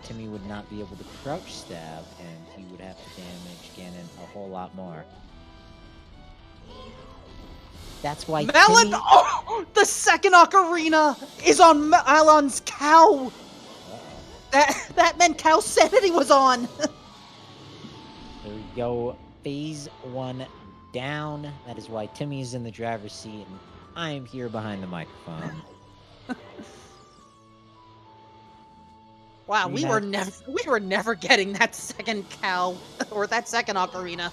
Timmy would not be able to crouch stab, and he would have to damage Ganon a whole lot more. That's why Melon! Timmy... Oh! The second ocarina is on Malon's cow! That meant Cow Sanity was on! There we go. Phase 1 down. That is why Timmy's in the driver's seat, and I am here behind the microphone. Wow, we were never getting that second cow or that second ocarina.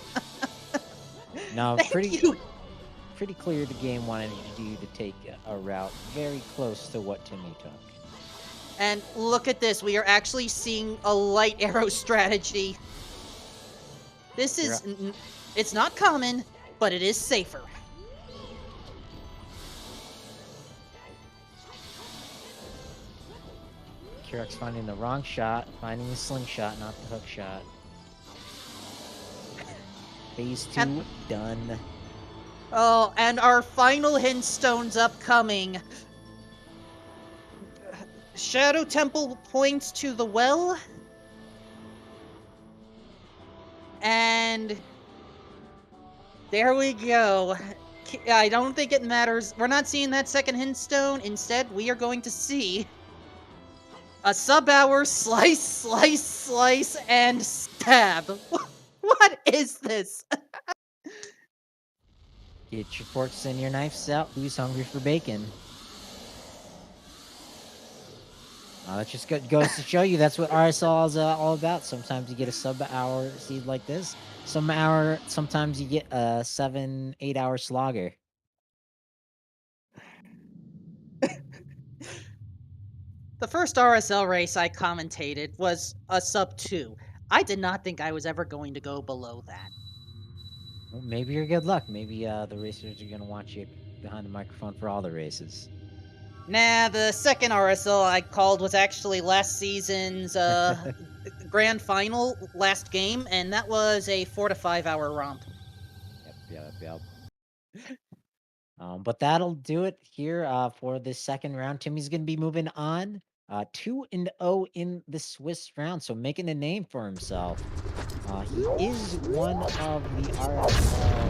No, Thank you. pretty clear the game wanted you to take a route very close to what Timmy took. And look at this, we are actually seeing a light arrow strategy. This is, it's not common, but it is safer. Kirox finding the wrong shot, finding the slingshot, not the hook shot. Phase 2 done. Oh, and our final hint stone's upcoming. Shadow Temple points to the well. And there we go. I don't think it matters. We're not seeing that second hint stone. Instead, we are going to see a sub-hour slice, slice, slice, and stab. What is this? Get your forks and your knives out. Who's hungry for bacon? That just goes to show you that's what RSL is all about. Sometimes you get a sub-hour seed like this. Sometimes you get a 7-8 hour slogger. The first RSL race I commentated was a sub 2. I did not think I was ever going to go below that. Well, maybe you're good luck. Maybe the racers are going to want you behind the microphone for all the races. Nah, the second RSL I called was actually last season's grand final, last game, and that was a 4 to 5 hour romp. Yep. But that'll do it here for this second round. Timmy's going to be moving on 2-0 in the Swiss round, so making a name for himself. He is one of the RSL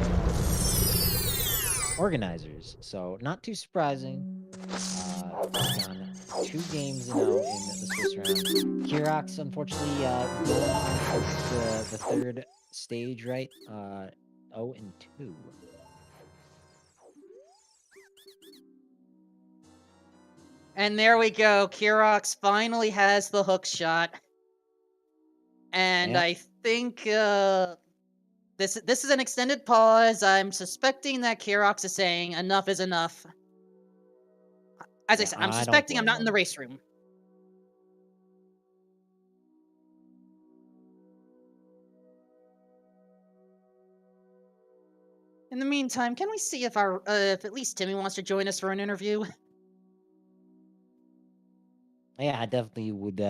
organizers, so not too surprising. Done 2 games in 0 in the Swiss round. Kirox, unfortunately, going on the third stage, right? 0-2. And there we go. Kirox finally has the hook shot. And Yep. I think this is an extended pause. I'm suspecting that Kirox is saying enough is enough. As I said, I'm suspecting I'm not in the race room. In the meantime, can we see if if at least Timmy wants to join us for an interview? Yeah, I definitely would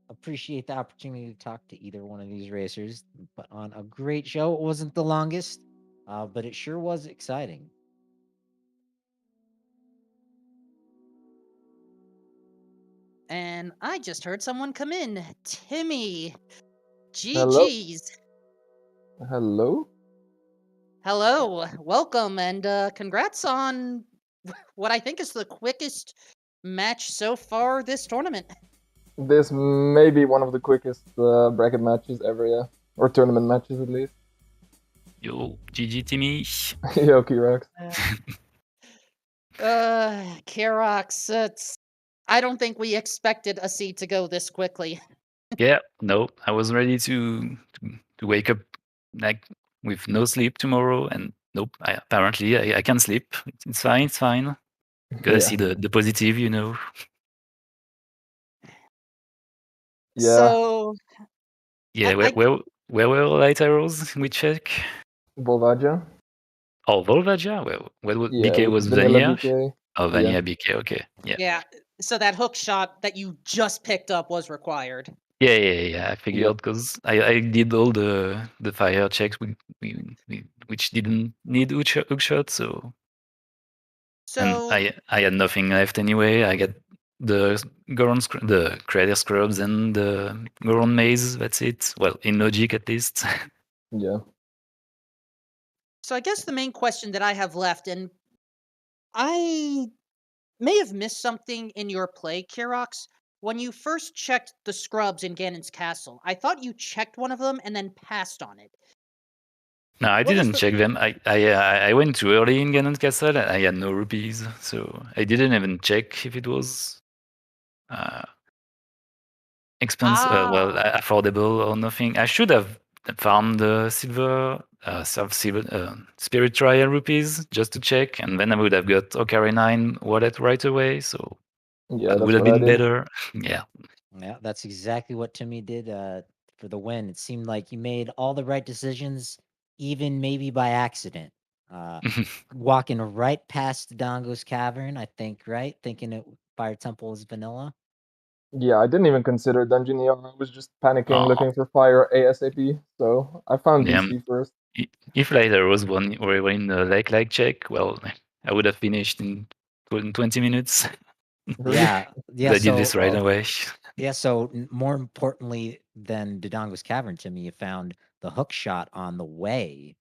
appreciate the opportunity to talk to either one of these racers. But on a great show. It wasn't the longest, but it sure was exciting. And I just heard someone come in. Timmy. GG's. Hello? Hello. Welcome, and congrats on what I think is the quickest match so far this tournament. This may be one of the quickest bracket matches ever, yeah. Or tournament matches, at least. Yo, GG Timmy. Yo, Kirox. Kirox, I don't think we expected a seed to go this quickly. Yeah, no, I was ready to wake up like with no sleep tomorrow, and nope. Apparently I can sleep. It's fine. It's fine. Gotta see the positive, you know. Yeah. So. Yeah, where were light arrows? We check. Volvagia. Oh, Volvagia? Well, what Yeah, BK with was vanilla Vanilla? BK. Oh, Yeah. Vanilla BK. Okay. Yeah. Yeah, so that hook shot that you just picked up was required. Yeah. I figured because I did all the fire checks which didn't need hook shot, so and So I had nothing left anyway. I got the the Creator Scrubs and the Goron Maze. That's it. Well, in logic at least. Yeah. So I guess the main question that I have left, and I may have missed something in your play, Kirox. When you first checked the scrubs in Ganon's castle, I thought you checked one of them and then passed on it. No, I What was didn't check them. I went too early in Ganon Castle and I had no rupees, so I didn't even check if it was expensive, affordable or nothing. I should have farmed the spirit trial rupees just to check, and then I would have got Ocarina 9 wallet right away. So Yeah, that that's would have what I been did. better. Yeah. Yeah, that's exactly what Timmy did for the win. It seemed like you made all the right decisions, even maybe by accident. Walking right past Dongo's cavern, I think, right? Thinking it Fire Temple is vanilla. Yeah, I didn't even consider Dungeon ER. I was just panicking, Oh, looking for fire ASAP. So I found yeah. DC first. If later was one or in the like check, well, I would have finished in 20 minutes. Really? Yeah, yeah. I did this So right Wow. away. yeah, so more importantly than Dodongo's cavern, Timmy, you found the hook shot on the way.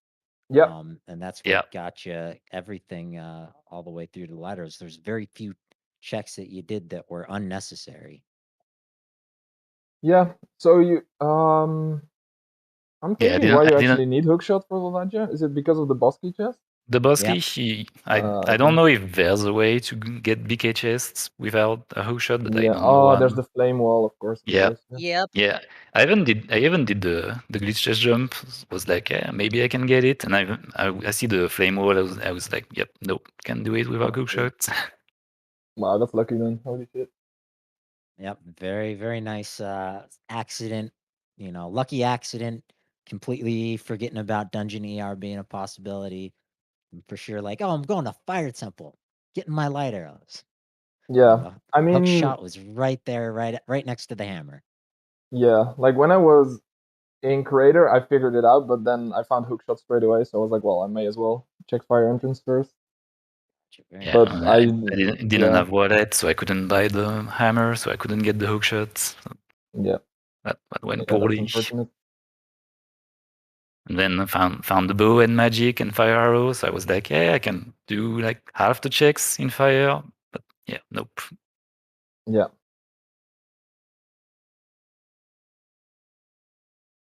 Yeah. And that's Yeah. what got you everything all the way through the letters. There's very few checks that you did that were unnecessary. Yeah. So you I'm Yeah, thinking why I you didn't. actually need hookshot for Volvagia. Is it because of the boss key chest? The boss Yep. key, I Okay. don't know if there's a way to get BK chests without a hook shot, but I Yeah. don't know Oh, there's one. the flame wall, of course. Yeah, Yep. yeah. I even did the glitch chest jump. Was like, yeah, maybe I can get it, and I see the flame wall. I was like, yep, nope, can't do it without hook Okay. shot. Wow, that's lucky then. Holy shit. Yep. Very, very nice accident. Lucky accident. Completely forgetting about Dungeon ER being a possibility. And for sure, like, oh, I'm going to Fire Temple, getting my light arrows. Yeah. I Hook mean, shot was right there, right next to the hammer. yeah. Like when I was in Creator, I figured it out, but then I found hookshot straight away, so I was like, well, I may as well check fire entrance first. Very Yeah, But nice. I didn't have wallet, so I couldn't buy the hammer, so I couldn't get the hook shots. yeah. That went Yeah, that's poorly. unfortunate. And then I found the bow and magic and fire arrows. I was like, yeah, I can do like half the checks in fire, but yeah, nope. Yeah.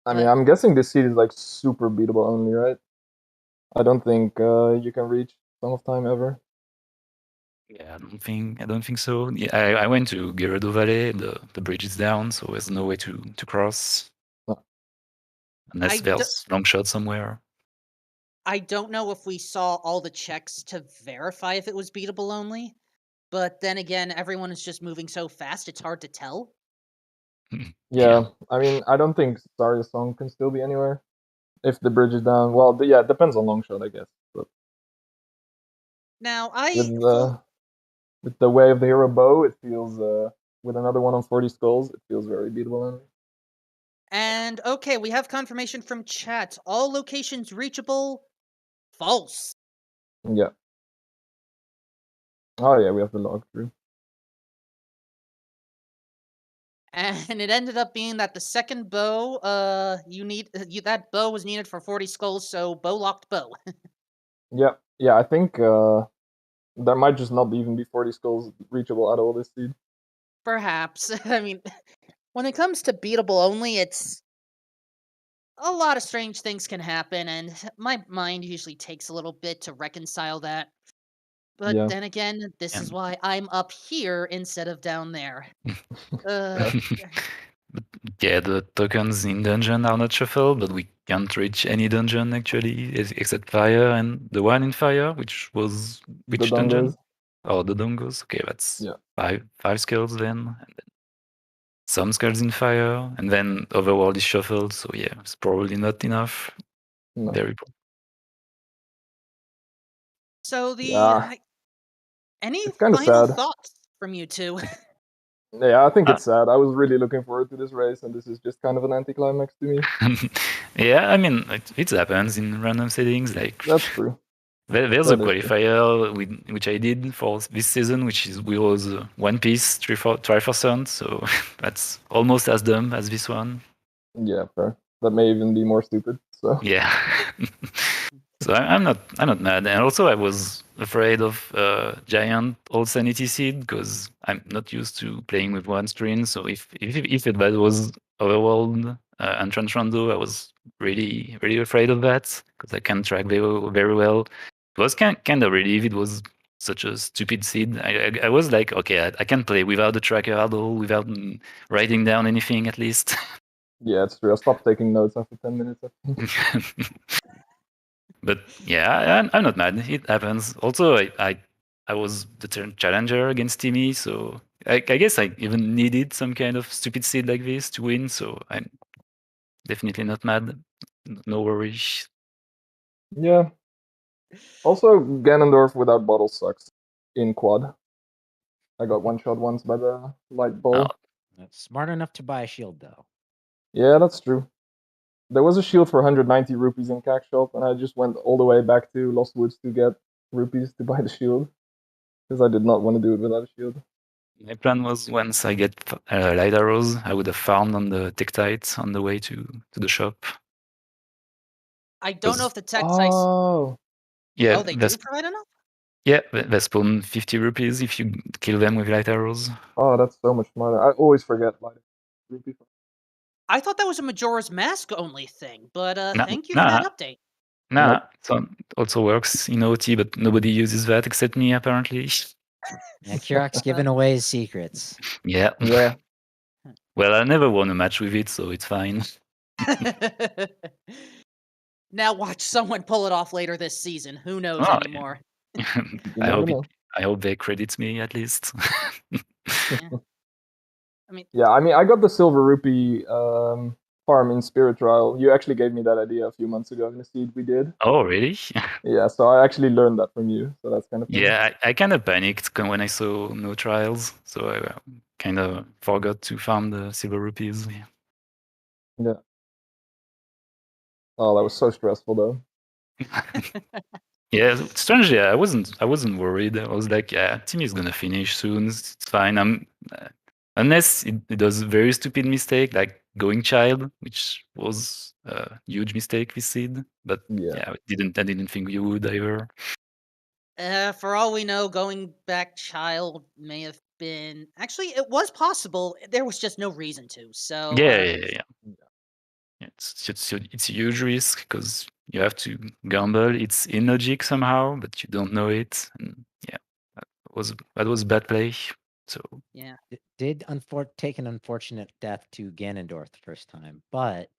I mean, But I'm guessing this seed is like super beatable only, right? I don't think you can reach Song of Time ever. Yeah, I don't think so. Yeah, I went to Gerudo Valley. The bridge is down, so there's no way to cross Oh. unless there's long shot somewhere. I don't know if we saw all the checks to verify if it was beatable only, but then again, everyone is just moving so fast, it's hard to tell. Yeah, I mean, I don't think Zarya's song can still be anywhere if the bridge is down. Well, yeah, it depends on long shot, I guess. But Now, with the way of the hero bow, it feels with another one on 40 skulls, it feels very beatable only. And okay, we have confirmation from chat. All locations reachable. False. Yeah. Oh yeah, we have the log through. And it ended up being that the second bow, that bow was needed for 40 skulls, so bow locked bow. Yeah. I think there might just not even be 40 skulls reachable at all this seed. Perhaps. I mean, when it comes to beatable only, it's a lot of strange things can happen, and my mind usually takes a little bit to reconcile that. But Yeah. then again, this is why I'm up here instead of down there. Yeah, the tokens in dungeon are not shuffled, but we can't reach any dungeon actually, except fire and the one in fire, which was which The dungeon? dongos. Oh, the dongos. Okay, that's five skills then, and then some skulls in fire, and then overworld is shuffled. So yeah, it's probably not enough. No. Very poor. So Yeah, any it's kind of final sad. thoughts from you two? Yeah, I think Uh, it's sad. I was really looking forward to this race, and this is just kind of an anticlimax to me. yeah, I mean, it happens in random settings. Like That's true. there's a That is true. qualifier which I did for this season, which is we was one piece Trifercent, so that's almost as dumb as this one. Yeah, fair. That may even be more stupid. So Yeah. So I'm not mad, and also I was afraid of giant old sanity seed because I'm not used to playing with one screen. So if it that was overworld entrance rando, I was really afraid of that because I can't track very well. It was kind of relief. It was such a stupid seed. I was like, okay, I can play without the tracker at all, without writing down anything at least. yeah, it's true. I stopped taking notes after 10 minutes. I think. But yeah, I'm not mad. It happens. Also, I was the challenger against Timmy, so I guess I even needed some kind of stupid seed like this to win. So I'm definitely not mad. No worries. Yeah. Also, Ganondorf without bottle sucks in quad. I got one shot once by the light Oh, ball. That's smart enough to buy a shield, though. Yeah, that's true. There was a shield for 190 rupees in CAC shop, and I just went all the way back to Lost Woods to get rupees to buy the shield because I did not want to do it without a shield. my plan was once I get light arrows, I would have found on the Tektite on the way to the shop. I don't know if the tech sites. Oh, Yeah, Oh, they do provide enough? yeah, they spawn 50 rupees if you kill them with light arrows. oh, that's so much smarter. I always forget light rupee. I thought that was a Majora's Mask only thing, but Nah, thank you for nah, that update. nah. Nope. So it also works in OT, but nobody uses that except me apparently. Yeah, Kirox giving away his secrets. Yeah. Yeah. Well, I never won a match with it, so it's fine. Now watch someone pull it off later this season. Who knows Oh, anymore? You I never hope know. I hope they credit me at least. Yeah. I mean, Yeah, I mean, I got the silver rupee farm in Spirit Trial. You actually gave me that idea a few months ago in the seed we did. Oh, really? Yeah, so I actually learned that from you. So that's kind of funny. Yeah, I kind of panicked when I saw no trials, so I kind of forgot to farm the silver rupees. Yeah. Oh, that was so stressful though. Yeah, strangely, I wasn't worried. I was like, yeah, Timmy's gonna finish soon. It's fine. Unless it does a very stupid mistake like going child, which was a huge mistake with seed. But Yeah. yeah, I didn't think you would either. for all we know, going back child may have been. Actually, it was possible. There was just no reason to. So, Yeah. It's a huge risk because you have to gamble. It's illogic somehow, but you don't know it. And yeah, that was a bad play. So yeah. Did take an unfortunate death to Ganondorf the first time, but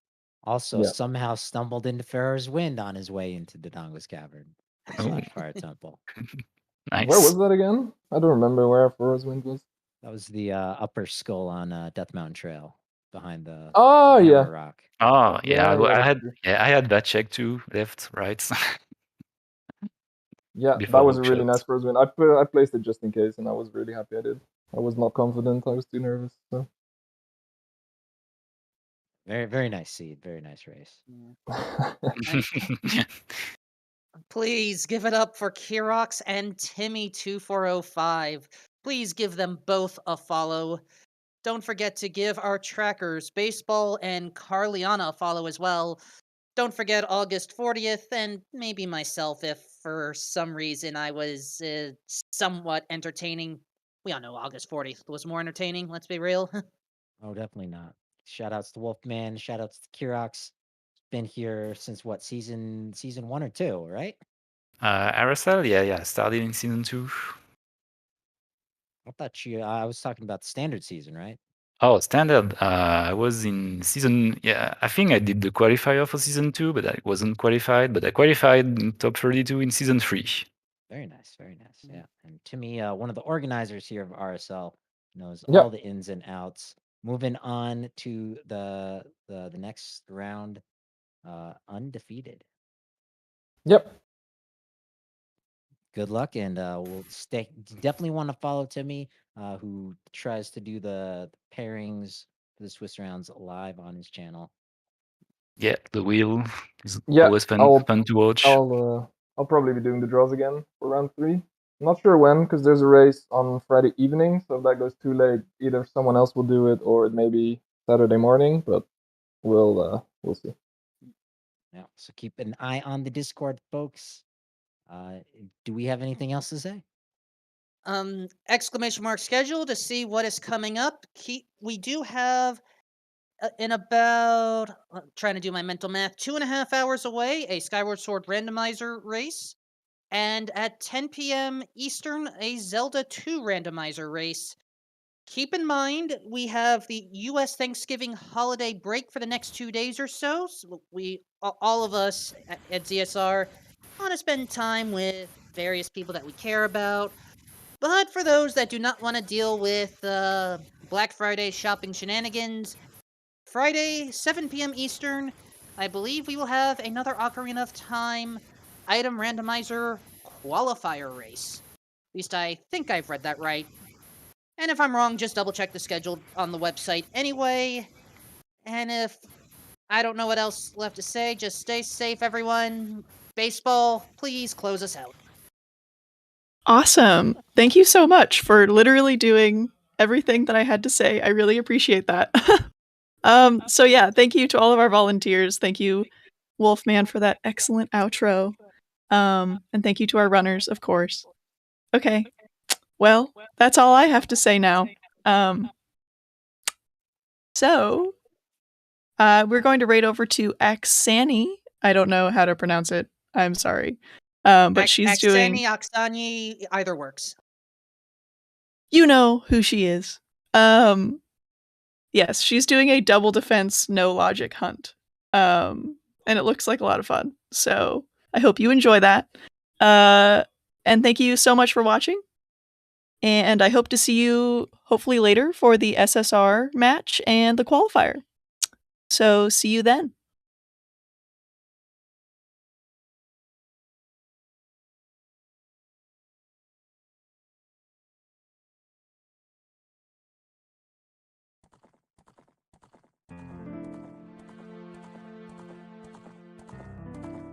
also Yeah. somehow stumbled into Farrah's Wind on his way into Dodonga's Cavern Oh. / Fire Temple. Nice. Where was that again? I don't remember where Forest Wind was. That was the upper skull on Death Mountain Trail behind the Oh Hammer yeah. Rock. Oh yeah, Yeah, I that's had true. I had that check too, left, right. Yeah, that Before was a really hookshot. nice first win. I placed it just in case, and I was really happy I did. I was not confident. I was too nervous. So. Very nice seed. Very nice race. Please give it up for Kirox and Timmy2405. Please give them both a follow. Don't forget to give our trackers, Baseball and Carliana, a follow as well. Don't forget August 40th, and maybe myself if for some reason I was somewhat entertaining. We all know August 40th was more entertaining, let's be real. Oh, definitely not. Shout outs to Wolfman. Shout outs to Kirox. Been here since what, season 1 or 2, right? RSL, yeah, started in season 2. I thought I was talking about the standard season, right? Oh, standard. I was in season. Yeah, I think I did the qualifier for season 2, but I wasn't qualified. But I qualified in top 32 in season 3. Very nice, very nice. Yeah, and Timmy, one of the organizers here of RSL, knows Yep. all the ins and outs. Moving on to the next round, undefeated. Yep. Good luck, and we'll stay. Definitely want to follow Timmy, who tries to do the pairings for the Swiss rounds live on his channel. Yeah, the wheel is Yeah, always fun to watch. I'll probably be doing the draws again for round 3. I'm not sure when, because there's a race on Friday evening, so if that goes too late, either someone else will do it or it may be Saturday morning, but we'll see. Yeah, so keep an eye on the Discord, folks. Do we have anything else to say? Exclamation mark schedule to see what is coming up. We do have in about trying to do my mental math, 2.5 hours away, a Skyward Sword randomizer race, and at 10 p.m. Eastern, a Zelda 2 randomizer race. Keep in mind, we have the U.S. Thanksgiving holiday break for the next 2 days or so. So all of us at ZSR, want to spend time with various people that we care about. But for those that do not want to deal with Black Friday shopping shenanigans, Friday, 7 p.m. Eastern, I believe we will have another Ocarina of Time item randomizer qualifier race. At least I think I've read that right. And if I'm wrong, just double check the schedule on the website anyway. And if I don't know what else left to say, just stay safe, everyone. Baseball, please close us out. Awesome. Thank you so much for literally doing everything that I had to say. I really appreciate that. So yeah, thank you to all of our volunteers. Thank you, Wolfman, for that excellent outro. And thank you to our runners, of course. Okay. Well, that's all I have to say now. So we're going to raid over to Axani. I don't know how to pronounce it. I'm sorry. But she's doing... Oksani, either works. You know who she is. Yes, she's doing a double defense, no logic hunt. And it looks like a lot of fun. So I hope you enjoy that. And thank you so much for watching. And I hope to see you hopefully later for the SSR match and the qualifier. So see you then.